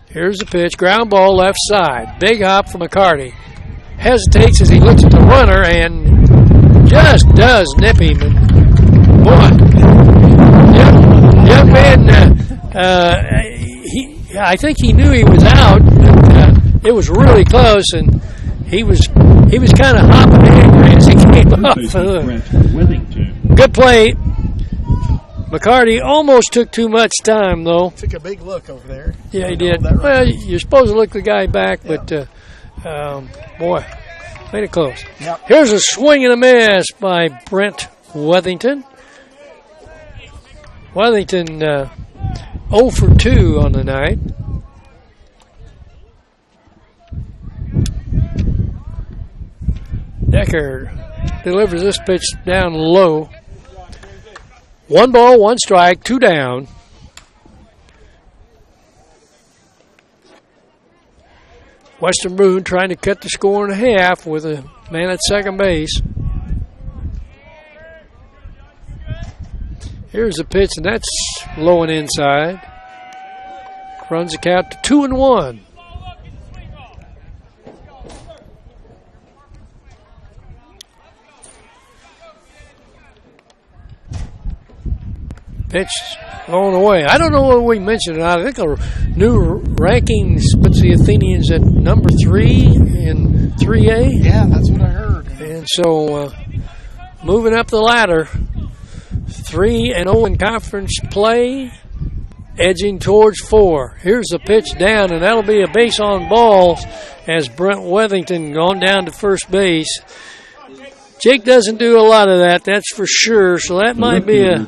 Here's the pitch. Ground ball left side. Big hop from McCarty. Hesitates as he looks at the runner and just does nip him. And boy. Young man, I think he knew he was out. But, it was really close, and he was kind of hopping angry as he came up. Good play. McCarty almost took too much time, though. Took a big look over there. Yeah, he did. Well, you're supposed to look the guy back, but boy, made it close. Yep. Here's a swing and a miss by Brent Wethington. Wethington 0 for 2 on the night. Decker delivers this pitch down low. 1 ball, 1 strike, 2 down. Western Boone trying to cut the score in half with a man at second base. Here's the pitch, and that's low and inside. Runs the count to 2-1. Pitch going away. I don't know what we mentioned. I think a new rankings puts the Athenians at number 3 in 3A. Yeah, that's what I heard. And so moving up the ladder. 3-0 in conference play, edging towards 4. Here's the pitch down, and that'll be a base on balls as Brent Wethington gone down to first base. Jake doesn't do a lot of that, that's for sure. So that might be a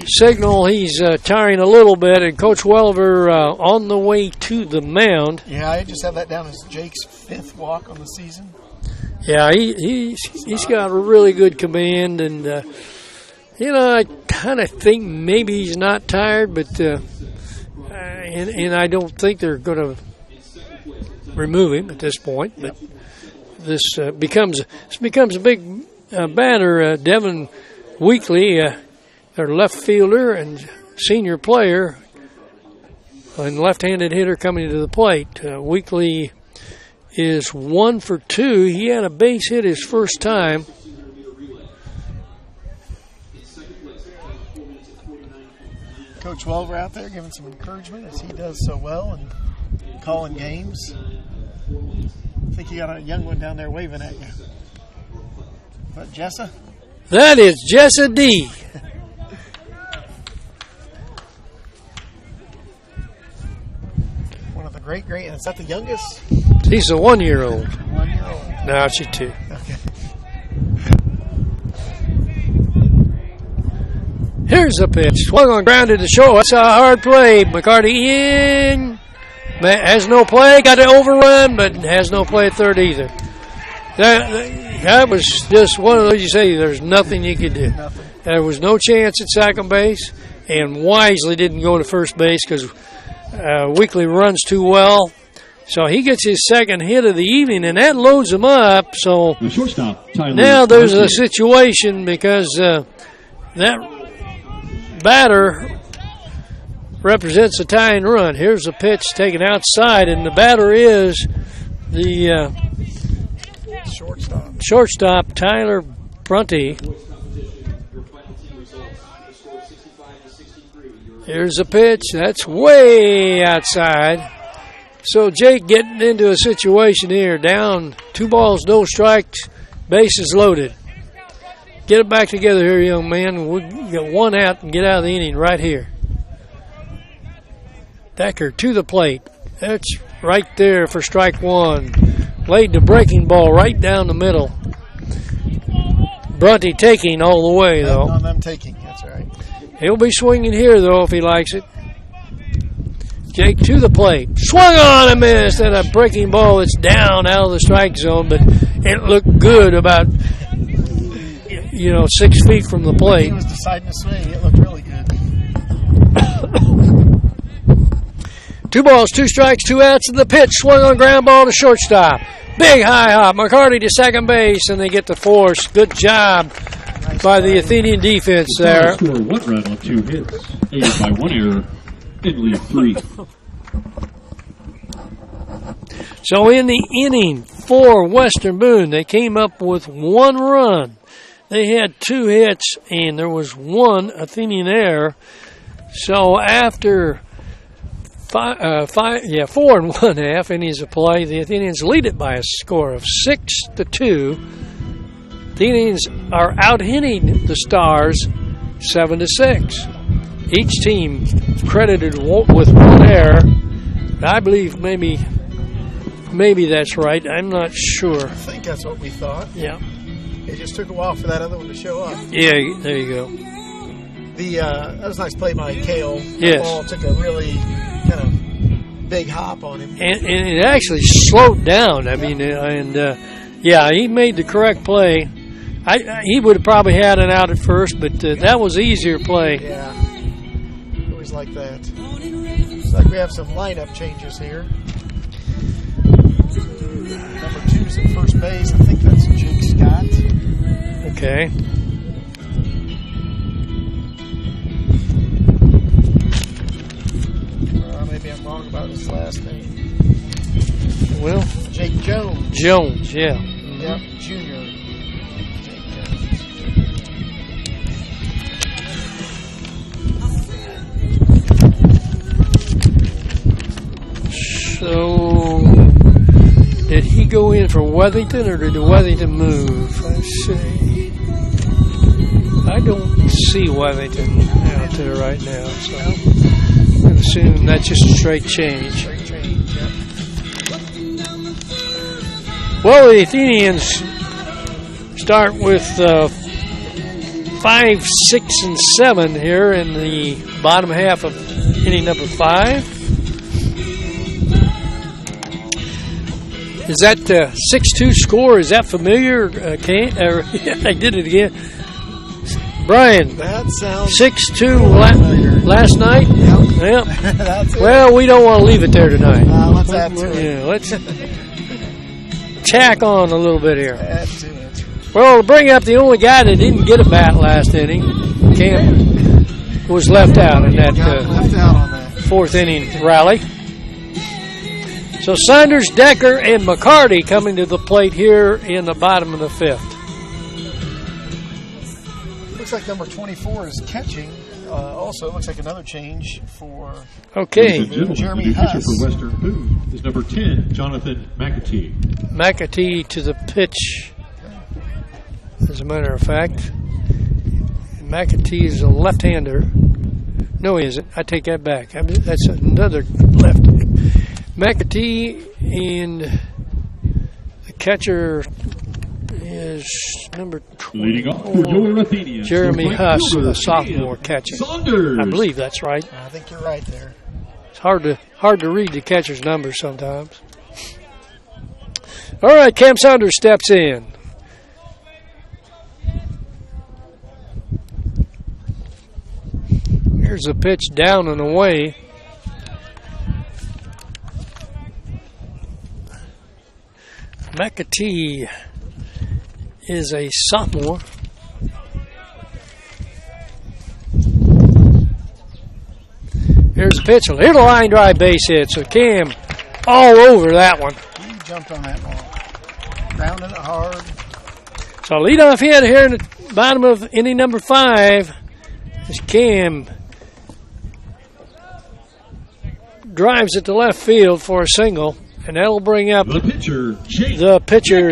signal he's tiring a little bit. And Coach Welliver on the way to the mound. Yeah, I just have that down as Jake's 5th walk on the season. Yeah, he's got a really good command, and I kind of think maybe he's not tired, but and I don't think they're going to remove him at this point. But this becomes a big batter. Devin Weekly, their left fielder and senior player, and left-handed hitter coming to the plate. Weekly is 1 for 2. He had a base hit his first time. Coach Welliver out there giving some encouragement as he does so well and calling games. I think you got a young one down there waving at you. Is that Jessa? That is Jessa D. One of the great, is that the youngest? He's a 1-year-old. 1-year-old. No, she's 2. Okay. Here's a pitch. Swung on, grounded to short. That's a hard play. McCarty in. Has no play. Got to overrun, but has no play at third either. That was just one of those you say there's nothing you could do. Nothing. There was no chance at second base, and wisely didn't go to first base because Weekly runs too well. So he gets his second hit of the evening, and that loads him up. So The shortstop, Tyler now there's a Varsity. situation because that batter represents a tying run. Here's a pitch taken outside, and the batter is the shortstop Tyler Brunty. Here's a pitch. That's way outside. So Jake getting into a situation here. Down 2 balls, no strikes, bases loaded. Get it back together here, young man. We'll get 1 out and get out of the inning right here. Decker to the plate. That's right there for strike 1. Laid the breaking ball right down the middle. Brunty taking all the way, though. On them taking, that's right. He'll be swinging here, though, if he likes it. Jake to the plate. Swung on and missed. And a breaking ball that's down out of the strike zone, but it looked good about 6 feet from the plate. He was deciding to swing. It looked really good. 2 balls, 2 strikes, 2 outs, and the pitch swung on ground ball to shortstop. Big high hop. McCarty to second base, and they get the force. Good job by the Athenian defense there. Score 1 run on 2 hits, aided by 1 error, in lead 3. So in the inning for Western Boone, they came up with 1 run. They had 2 hits, and there was 1 Athenian error. So after 4 1/2 innings of play, the Athenians lead it by a score of 6-2. The Athenians are out-hitting the Stars 7-6. Each team credited with 1 error. I believe maybe that's right. I'm not sure. I think that's what we thought. Yeah. It just took a while for that other one to show up. Yeah, there you go. That was a nice play by Kale. Yes. The ball took a really kind of big hop on him. And it actually slowed down. I mean, he made the correct play. He would have probably had it out at first, but that was the easier play. Yeah. Always like that. Looks like we have some lineup changes here. Number 2's at first base. I think that's Jake Scott. Okay. Maybe I'm wrong about his last name. Well, Jake Jones. Jones, yeah. Yep, Junior. Jake Jones. So, did he go in for Wethington, or did Wethington move? Let's see. I don't see Wethington out there right now, so I'm going to assume that's just a straight change. Straight change, yep. Well, the Athenians Start with 5, 6, and 7 here in the bottom half of inning number 5. Is that 6-2 score? Is that familiar? I did it again. Brian, That sounds 6-2 last night? Yep. Yep. That's it. Well, we don't want to leave it there tonight. Let's add to it. Yeah, let's tack on a little bit here. Add to it. Well, to bring up the only guy that didn't get a bat last inning, Cam was left out in that Left out on that. 4th inning rally. So Saunders, Decker, and McCarty coming to the plate here in the bottom of the 5th. Looks like number 24 is catching. Also, looks like another change for Okay, Jeremy the new pitcher Huss. for Western Boone is number 10, Jonathan McAtee. McAtee to the pitch, as a matter of fact. McAtee is a left-hander. No, he isn't. I take that back. That's another left. McAtee, and the catcher is number 20. Leading off for your Athenians, Jeremy the right Huss, fielder, a sophomore catching. Saunders. I believe that's right. I think you're right there. It's hard to read the catcher's numbers sometimes. All right, Cam Saunders steps in. Here's the pitch down and away. McAtee is a sophomore. Here's the pitch. Here's a line drive base hit. So Cam all over that one. He jumped on that ball. Grounded it hard. So leadoff hit here in the bottom of inning number 5 is Cam. Drives it to left field for a single, and that'll bring up The pitcher,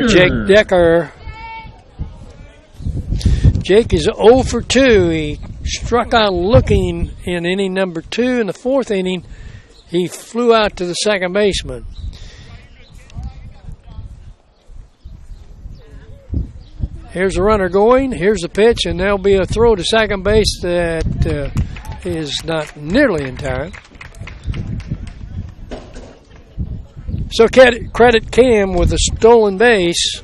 Jake Jake Decker. Jake is 0 for 2. He struck out looking in inning number 2. In the 4th inning, he flew out to the second baseman. Here's a runner going. Here's the pitch, and there'll be a throw to second base that is not nearly in time. So credit Cam with a stolen base.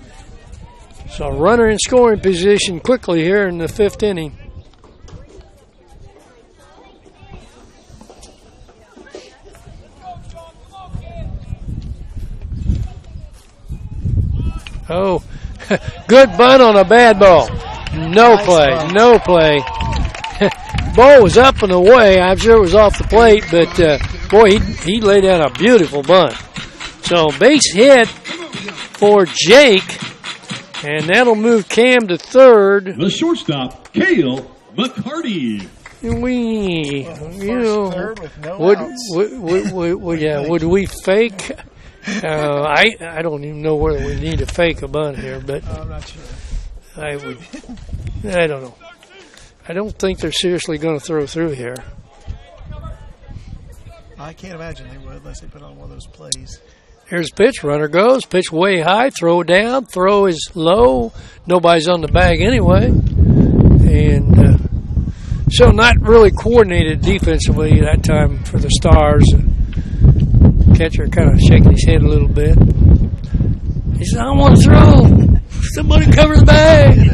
So runner in scoring position quickly here in the 5th inning. Oh, good bunt on a bad ball. No play, no play. Ball was up and away. I'm sure it was off the plate, but boy, he laid down a beautiful bunt. So base hit for Jake, and that'll move Cam to third. The shortstop, Cale McCarty. Third with no outs. Would we fake? I don't even know whether we need to fake a bunt here, but I'm not sure. I don't know. I don't think they're seriously going to throw through here. I can't imagine they would unless they put on one of those plays. Here's the pitch. Runner goes. Pitch way high. Throw down. Throw is low. Nobody's on the bag anyway. And so not really coordinated defensively that time for the Stars. Catcher kind of shaking his head a little bit. He said, I want to throw. Somebody cover the bag.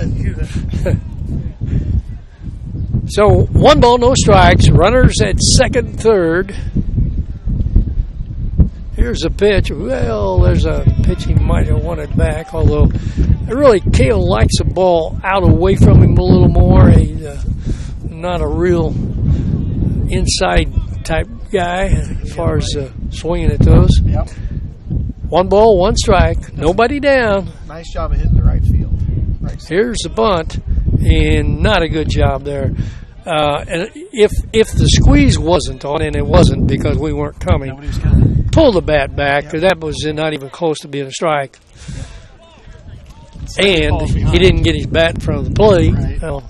So 1 ball, no strikes. Runners at second, third. Here's a pitch. Well, there's a pitch he might have wanted back, although really Cale likes the ball out away from him a little more. He's not a real inside type guy as far as swinging at those. Yep. 1 ball, 1 strike. Nobody down. Nice job of hitting the right field. Here's the bunt, and not a good job there. And if the squeeze wasn't on, and it wasn't because we weren't coming, Nobody was coming. pull the bat back, because that was not even close to being a strike. And he didn't get his bat in front of the plate. Right. Well,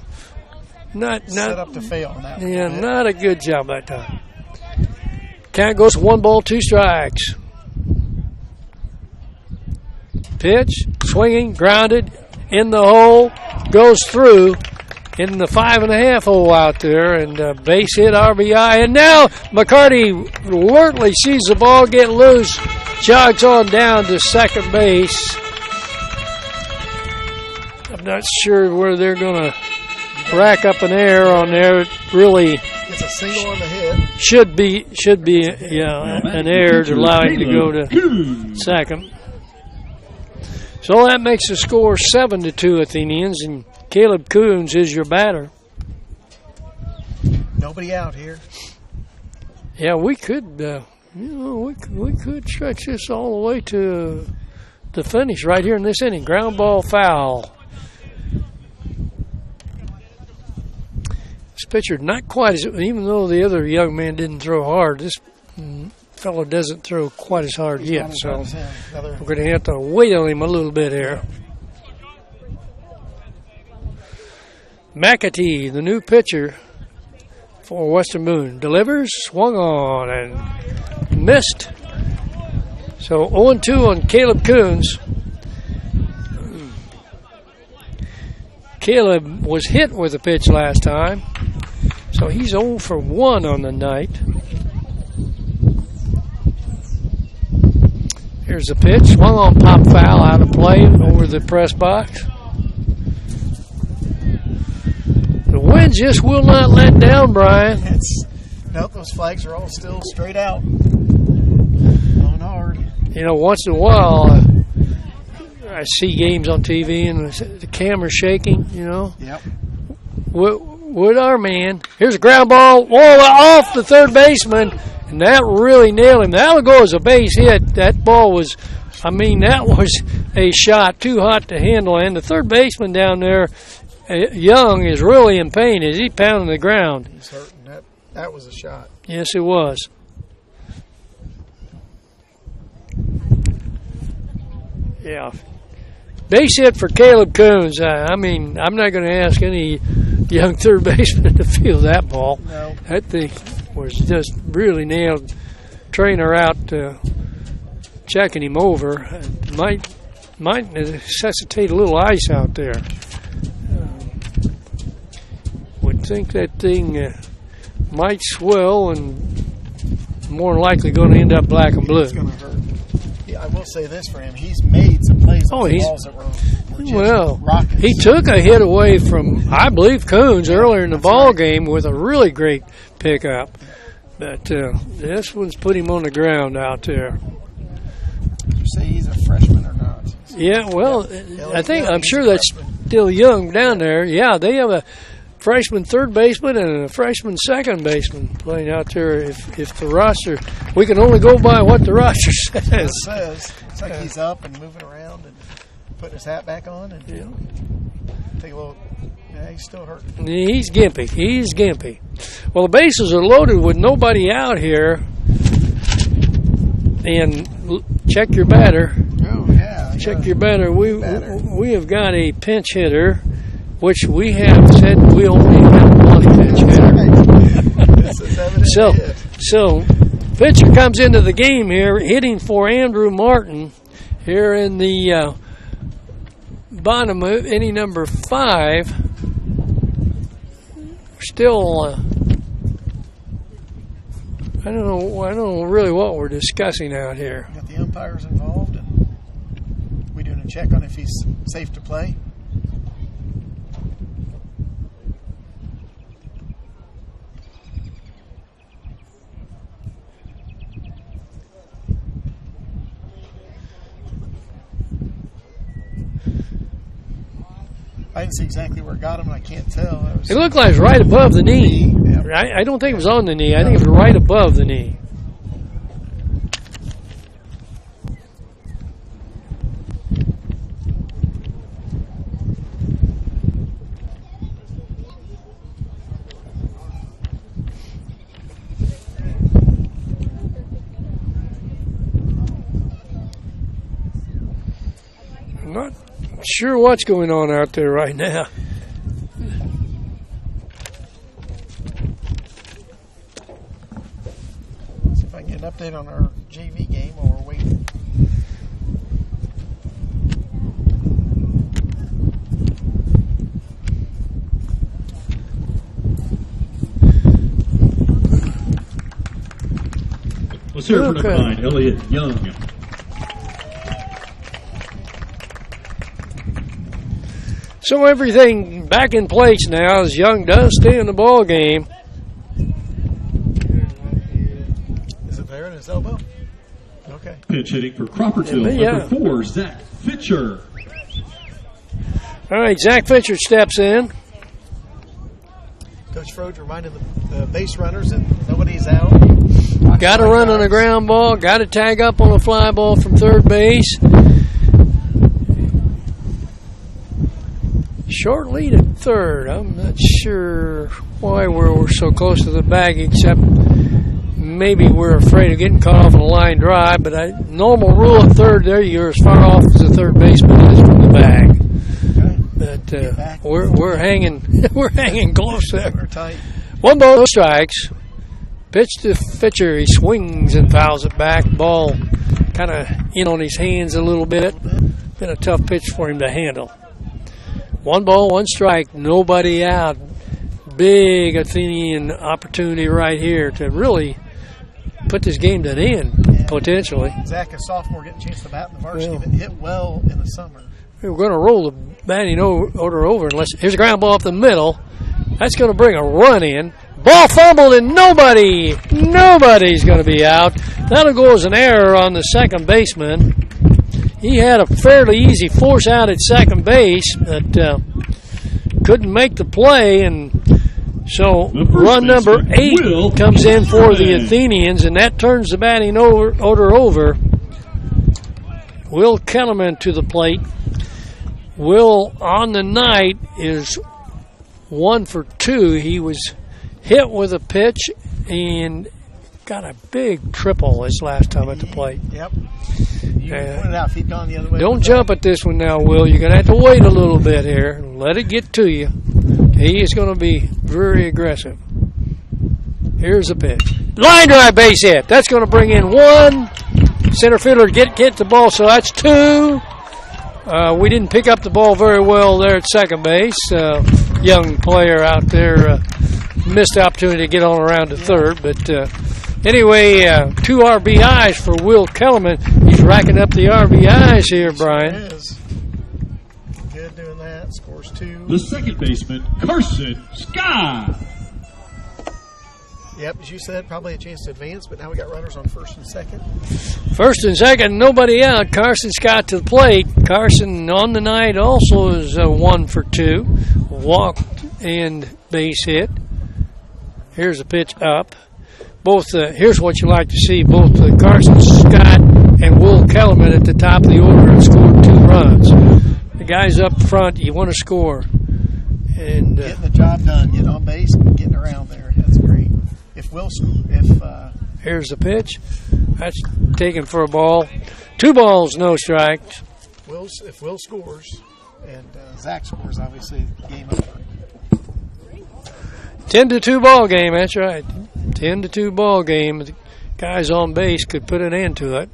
Set up to fail on that one. yeah, not a good job that time. Count goes 1 ball, 2 strikes. Pitch, swinging, grounded, in the hole, goes through in the 5.5 hole out there, and base hit RBI. And now McCarty alertly sees the ball get loose, jogs on down to second base. I'm not sure where they're going to rack up an error on there. It really it's a single on the hit. Should be an error to allow him to go to second. So that makes the score 7-2 Athenians, and Caleb Coons is your batter. Nobody out here. Yeah, we could, we could stretch this all the way to the finish right here in this inning. Ground ball foul. This pitcher not quite as, even though the other young man didn't throw hard, this fellow doesn't throw quite as hard yet. So we're going to have to wait on him a little bit here. McAtee, the new pitcher for Western Boone, delivers, swung on, and missed. So 0-2 on Caleb Coons. Caleb was hit with a pitch last time, so he's 0 for 1 on the night. Here's the pitch, swung on, pop foul, out of play over the press box. The wind just will not let down, Brian. Nope, those flags are all still straight out. Blowing hard. You know, once in a while, I see games on TV and the camera's shaking, you know. Yep. Would our man, here's a ground ball, off the third baseman, and that really nailed him. That'll go as a base hit. That ball was, that was a shot too hot to handle. And the third baseman down there, Young, is really in pain as he's pounding the ground. He's hurting. That was a shot. Yes, it was. Yeah. Base hit for Caleb Coons. I'm not going to ask any young third baseman to field that ball. No. That thing was just really nailed. Trainer out checking him over. It might necessitate a little ice out there. Would think that thing might swell and more than likely going to end up black and blue. It's going to hurt. Yeah, I will say this for him. He's made some plays on the balls that were just rocking. He took a hit away from, I believe, Coons earlier in the ball game with a really great pickup. But this one's put him on the ground out there. Did you say he's a freshman or not? Yeah, well, I'm sure that's still young down there. Yeah, they have a freshman third baseman and a freshman second baseman playing out there. If the roster, we can only go by what the roster says. It says. It's like he's up and moving around and putting his hat back on and take a little. Yeah, he's still hurting. He's gimpy. Well, the bases are loaded with nobody out here. And check your batter. Oh yeah. Check your batter. We have got a pinch hitter, which we have said we only have one pinch hitter. So pitcher comes into the game here, hitting for Andrew Martin here in the bottom of inning number 5. Still, I don't know really what we're discussing out here. Got the umpires involved, and we doing a check on if he's safe to play. I didn't see exactly where it got him. I can't tell. It looked like it was right above the knee. Yep. I don't think it was on the knee. I think it was right above the knee. I'm not sure what's going on out there right now. See if I can get an update on our JV game while we're waiting. Let's hear it for number 9, Elliott Young. So everything back in place now as Young does stay in the ball game. Is it there in his elbow? Okay. Pitch hitting for Crawfordsville, number 4, Zach Fitcher. All right, Zach Fitcher steps in. Coach Froge reminded the base runners that nobody's out. Got to run on a ground ball. Got to tag up on a fly ball from third base. Short lead at third. I'm not sure why we're so close to the bag, except maybe we're afraid of getting caught off on a line drive. But normal rule at third there, you're as far off as the third baseman is from the bag. But we're hanging close there. We're tight. 1 ball, no strikes. Pitch to Fitcher. He swings and fouls it back. Ball kind of in on his hands a little bit. Been a tough pitch for him to handle. 1 ball, 1 strike. Nobody out. Big Athenian opportunity right here to really put this game to an end, potentially. Zach, a sophomore, getting a chance to bat in the varsity, but hit well in the summer. We're going to roll the batting order over unless here's a ground ball up the middle. That's going to bring a run in. Ball fumbled and nobody's going to be out. That'll go as an error on the second baseman. He had a fairly easy force out at second base, but couldn't make the play, and so run number 8 comes in for the Athenians, and that turns the batting order over. Will Kellerman to the plate. Will on the night is 1 for 2. He was hit with a pitch and got a big triple his last time at the plate. Yep. You pointed out if he'd gone the other way. Don't jump at this one now, Will. You're going to have to wait a little bit here. Let it get to you. He is going to be very aggressive. Here's the pitch. Line drive base hit. That's going to bring in 1. Center fielder get the ball, so that's 2. We didn't pick up the ball very well there at second base. Young player out there missed the opportunity to get on around to third. But anyway, 2 RBIs for Will Kellerman. He's racking up the RBIs here, Brian. Sure is. Good doing that. Scores 2. The second baseman, Carson Scott. Yep, as you said, probably a chance to advance, but now we got runners on first and second. First and second, nobody out. Carson Scott to the plate. Carson on the night also is 1 for 2. Walk and base hit. Here's a pitch up. Here's what you like to see. Both Carson Scott and Will Kellerman at the top of the order have scored 2 runs. The guys up front, you want to score. And getting the job done, getting on base, getting around there. That's great. Here's the pitch. That's taken for a ball. 2 balls, no strikes. If Will scores and Zach scores, obviously game over. 10-2 ball game. That's right. 10-2 ball game. The guys on base could put an end to it.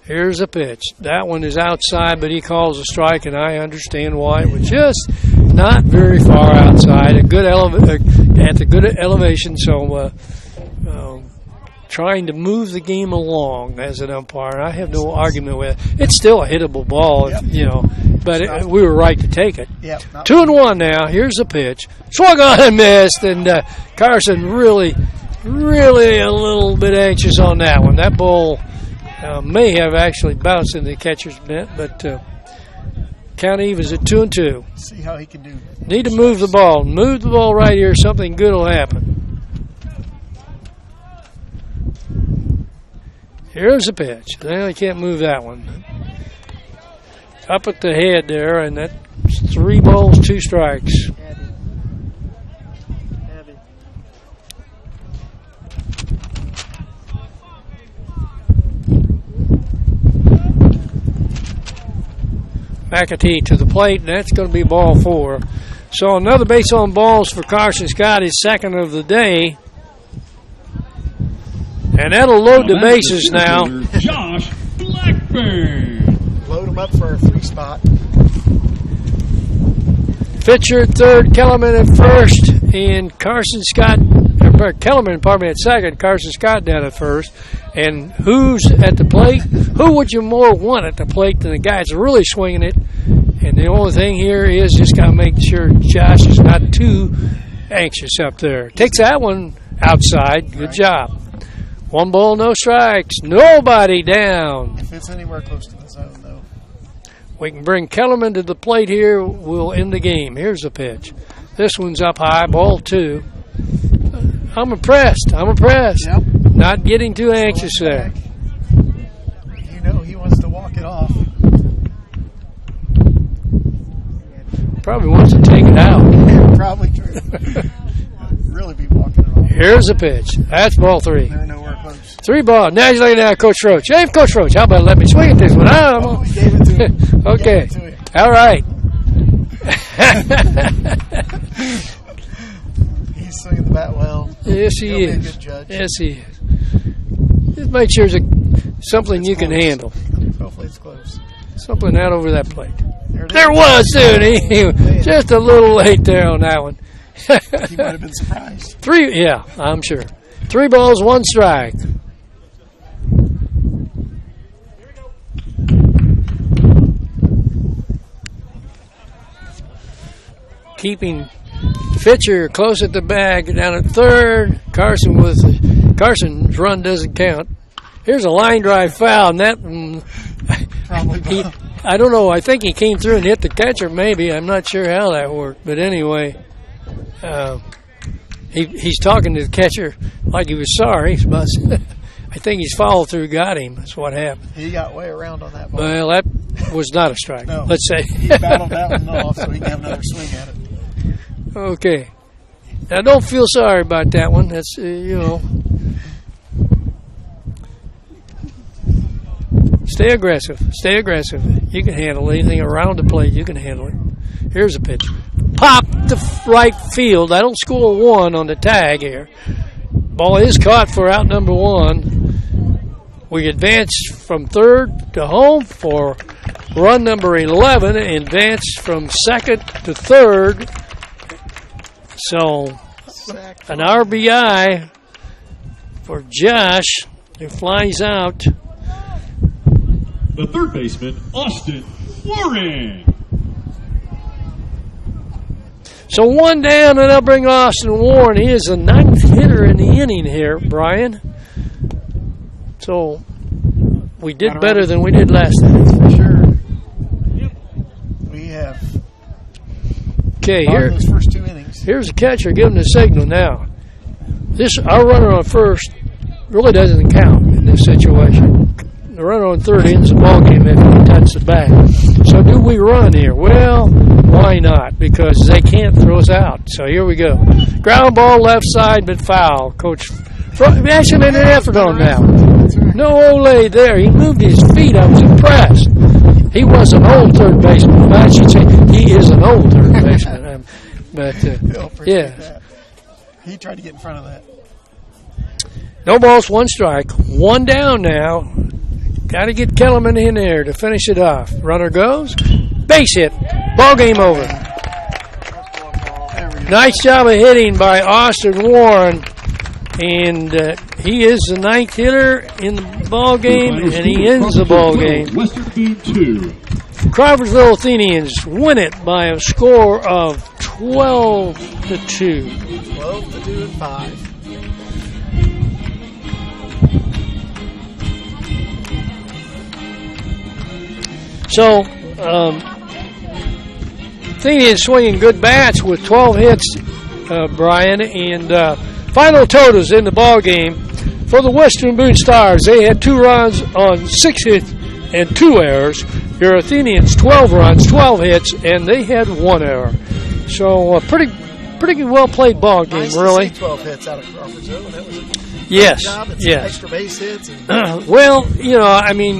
Here's a pitch. That one is outside, but he calls a strike, and I understand why. It was just not very far outside. At the good elevation, so trying to move the game along as an umpire. I have no argument with it. It's still a hittable ball, but we were right to take it. 2-1 now. Here's the pitch. Swung on and missed, and Carson really a little bit anxious on that one. That ball may have actually bounced in the catcher's mitt, but count evens at 2-2. See how he can do. Need to move the ball. Move the ball right here. Something good will happen. Here's the pitch. Well, he can't move that one. Up at the head there, and that's 3 balls, 2 strikes. Heavy. McAtee to the plate, and that's going to be ball 4. So another base on balls for Carson Scott, his second of the day. And that'll load the bases now. Josh Blackburn. Load him up for a 3 spot. Fitcher at third, Kellerman at first, and Carson Scott, Kellerman, at second, Carson Scott down at first. And who's at the plate? Who would you more want at the plate than the guy that's really swinging it? And the only thing here is just got to make sure Josh is not too anxious up there. Takes that one outside. Good job. 1 ball, no strikes. Nobody down. If it's anywhere close to the zone, though. We can bring Kellerman to the plate here. We'll end the game. Here's the pitch. This one's up high, ball 2. I'm impressed. Yep. Not getting too anxious there. You know he wants to walk it off. Probably wants to take it out. Yeah, probably true. Really be walking it off. Here's the pitch. That's ball 3. They're nowhere close. 3 ball. Now he's looking at Coach Roach. Hey, Coach Roach, how about let me swing at this one? He gave it to him. Okay. Gave it to him. All right. He's swinging the bat well. Yes, he He'll be a is. good judge. Yes, he is. Just make sure it's something you can handle. Hopefully it's close. Something out over that plate. There was, dude. He just a little late there on that one. He might have been surprised. 3, yeah, I'm sure. 3 balls, 1 strike. Keeping Fitcher close at the bag, down at third. Carson's run doesn't count. Here's a line drive foul, and that Probably. I don't know. I think he came through and hit the catcher. Maybe I'm not sure how that worked, but anyway, he's talking to the catcher like he was sorry. But I think his follow through got him. That's what happened. He got way around on that ball. Well, that was not a strike. No. Let's say He battled that one off so he can have another swing at it. Okay. Now don't feel sorry about that one. That's Stay aggressive. You can handle anything around the plate. You can handle it. Here's a pitch. Pop to right field. I don't score 1 on the tag here. Ball is caught for out number 1. We advance from third to home for run number 11. Advance from second to third. So an RBI for Josh, who flies out. The third baseman, Austin Warren. So 1 down, and I'll bring Austin Warren. He is the 9th hitter in the inning here, Brian. So we did better than we did last time. For sure. Yep. We have. Okay, those first 2 innings. Here's the catcher giving the signal now. Our runner on first really doesn't count in this situation. The runner on third ends the ball game if he touches the bag. So do we run here? Well, why not? Because they can't throw us out. So here we go. Ground ball left side, but foul. Coach actually made an effort on that one. No Ole there. He moved his feet. I was impressed. He was an old third baseman. I should say he is an old third baseman. Yeah. That. He tried to get in front of that. No balls, 1 strike. 1 down now. Got to get Kellerman in there to finish it off. Runner goes. Base hit. Ball game over. Nice job of hitting by Austin Warren. And he is the 9th hitter in the ball game, and he ends the ball game. Western Boone 2. Crawfordsville Athenians win it by a score of 12-2. 12-2 and 5. So, Athenians swinging good bats with 12 hits, Brian, and final totals in the ball game for the Western Boone Stars. They had 2 runs on 6 hits and 2 errors. Your Athenians 12 runs, 12 hits, and they had 1 error. So a pretty well played ball game, nice really. To see 12 hits out of Crawfordsville. That was a yes, job. It's yes. Extra base hits. And well, I mean,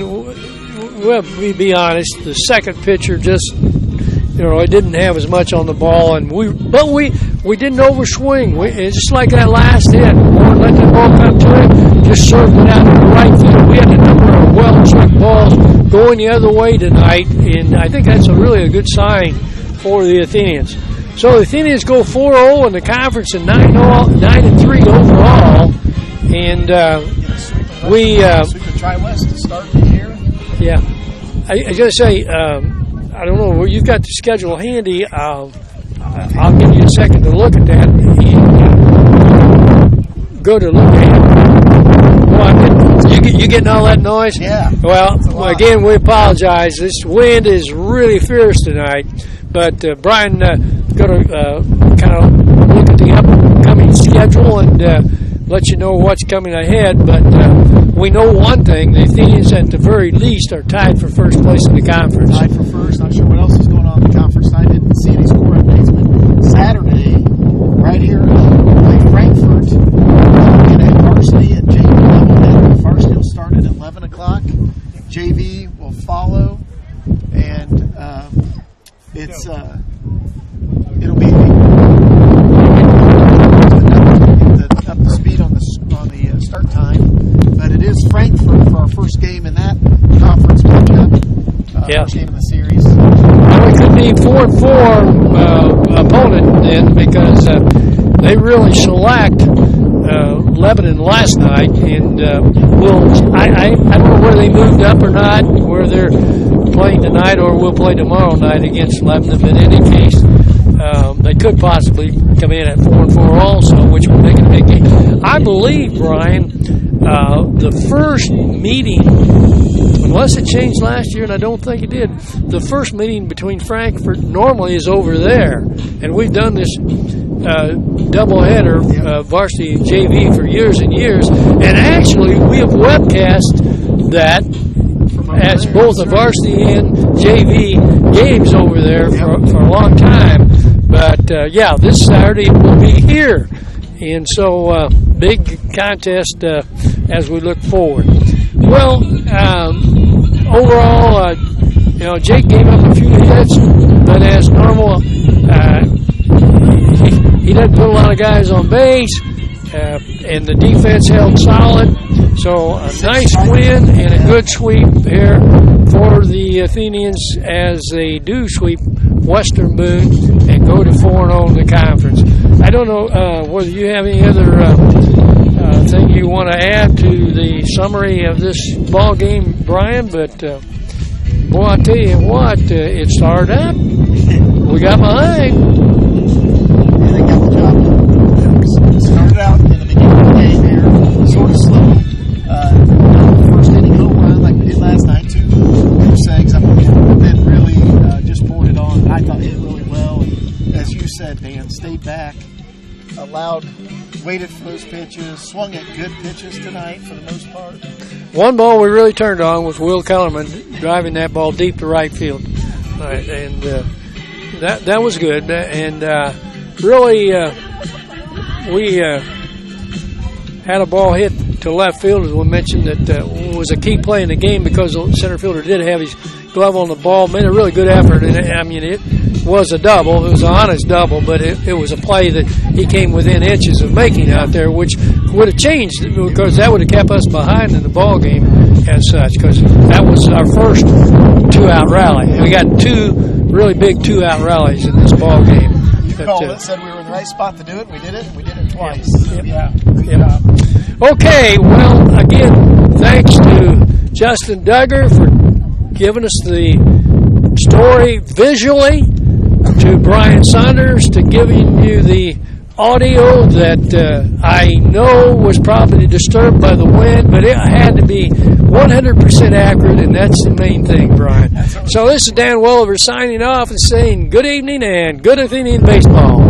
we'll be honest. The second pitcher just, it didn't have as much on the ball, and we didn't overswing. It's just like that last hit. Warren let that ball come to him, just served it out to the right field. We had a number of well-struck balls going the other way tonight, and I think that's really a good sign for the Athenians. So the Athenians go 4-0 in the conference and 9-3 overall. And we Sweep the Tri-West to start the year. Yeah. I was going to say, I don't know, you've got the schedule handy. I'll give you a second to look at that. Go to look at it. Well, you getting all that noise? Yeah. Well, again, we apologize. This wind is really fierce tonight. But Brian, going to kind of look at the upcoming schedule and let you know what's coming ahead. But we know one thing: the Athenians, at the very least, are tied for first place in the conference. Tied for first. Not sure what else is going on in the conference. I didn't see any score updates, but Saturday, right here, we'll play Frankfurt at Varsity at JV level. Varsity will start at 11 o'clock. JV will follow, and it'll be up to speed on the start time, but it is Frankfurt for our first game in that conference matchup. First game in the series. Well, it could be 4-4 opponent then, because they really select Lebanon last night, and I don't know where they moved up or not, where they're playing tonight or will play tomorrow night against Lebanon. But in any case, they could possibly come in at 4-4 also, which would make it a big game. I believe, Brian, the first meeting, unless it changed last year, and I don't think it did, the first meeting between Frankfurt normally is over there. And we've done this doubleheader, Varsity and JV, for years and years. And actually, we have webcast that as both the Varsity and JV games over there for a long time. But, this Saturday we'll be here. And so, big contest as we look forward. Well, overall, Jake gave up a few hits, but as normal, he doesn't put a lot of guys on base, and the defense held solid. So a nice win and a good sweep here for the Athenians as they do sweep Western Boone and go to 4-0 in the conference. I don't know whether you have any other thing you want to add to the summary of this ball game, Brian, but boy, I tell you what, it started up. We got behind. Yeah, they got the job done. Started out in the beginning of the game here, sort of slow. First inning home run like we did last night, two sags. But then really just poured it on. I thought hit really well. And as you said, Dan, stayed back, waited for those pitches, swung at good pitches tonight for the most part. One ball we really turned on was Will Kellerman driving that ball deep to right field. Right, and that was good. And really, we had a ball hit to left field, as we mentioned, that was a key play in the game because the center fielder did have his glove on the ball, made a really good effort. And it was a double. It was an honest double, but it was a play that he came within inches of making out there, which would have changed because that would have kept us behind in the ball game as such, because that was our first two-out rally. We got two really big two-out rallies in this ball game. You called it, said we were in the right spot to do it. We did it. We did it twice. Yep. Yeah, good job. Okay, well, again, thanks to Justin Duggar for giving us the story visually, to Brian Saunders to giving you the audio that I know was probably disturbed by the wind, but it had to be 100% accurate, and that's the main thing, Brian. So this is Dan Welliver signing off and saying good evening and good Athenian baseball.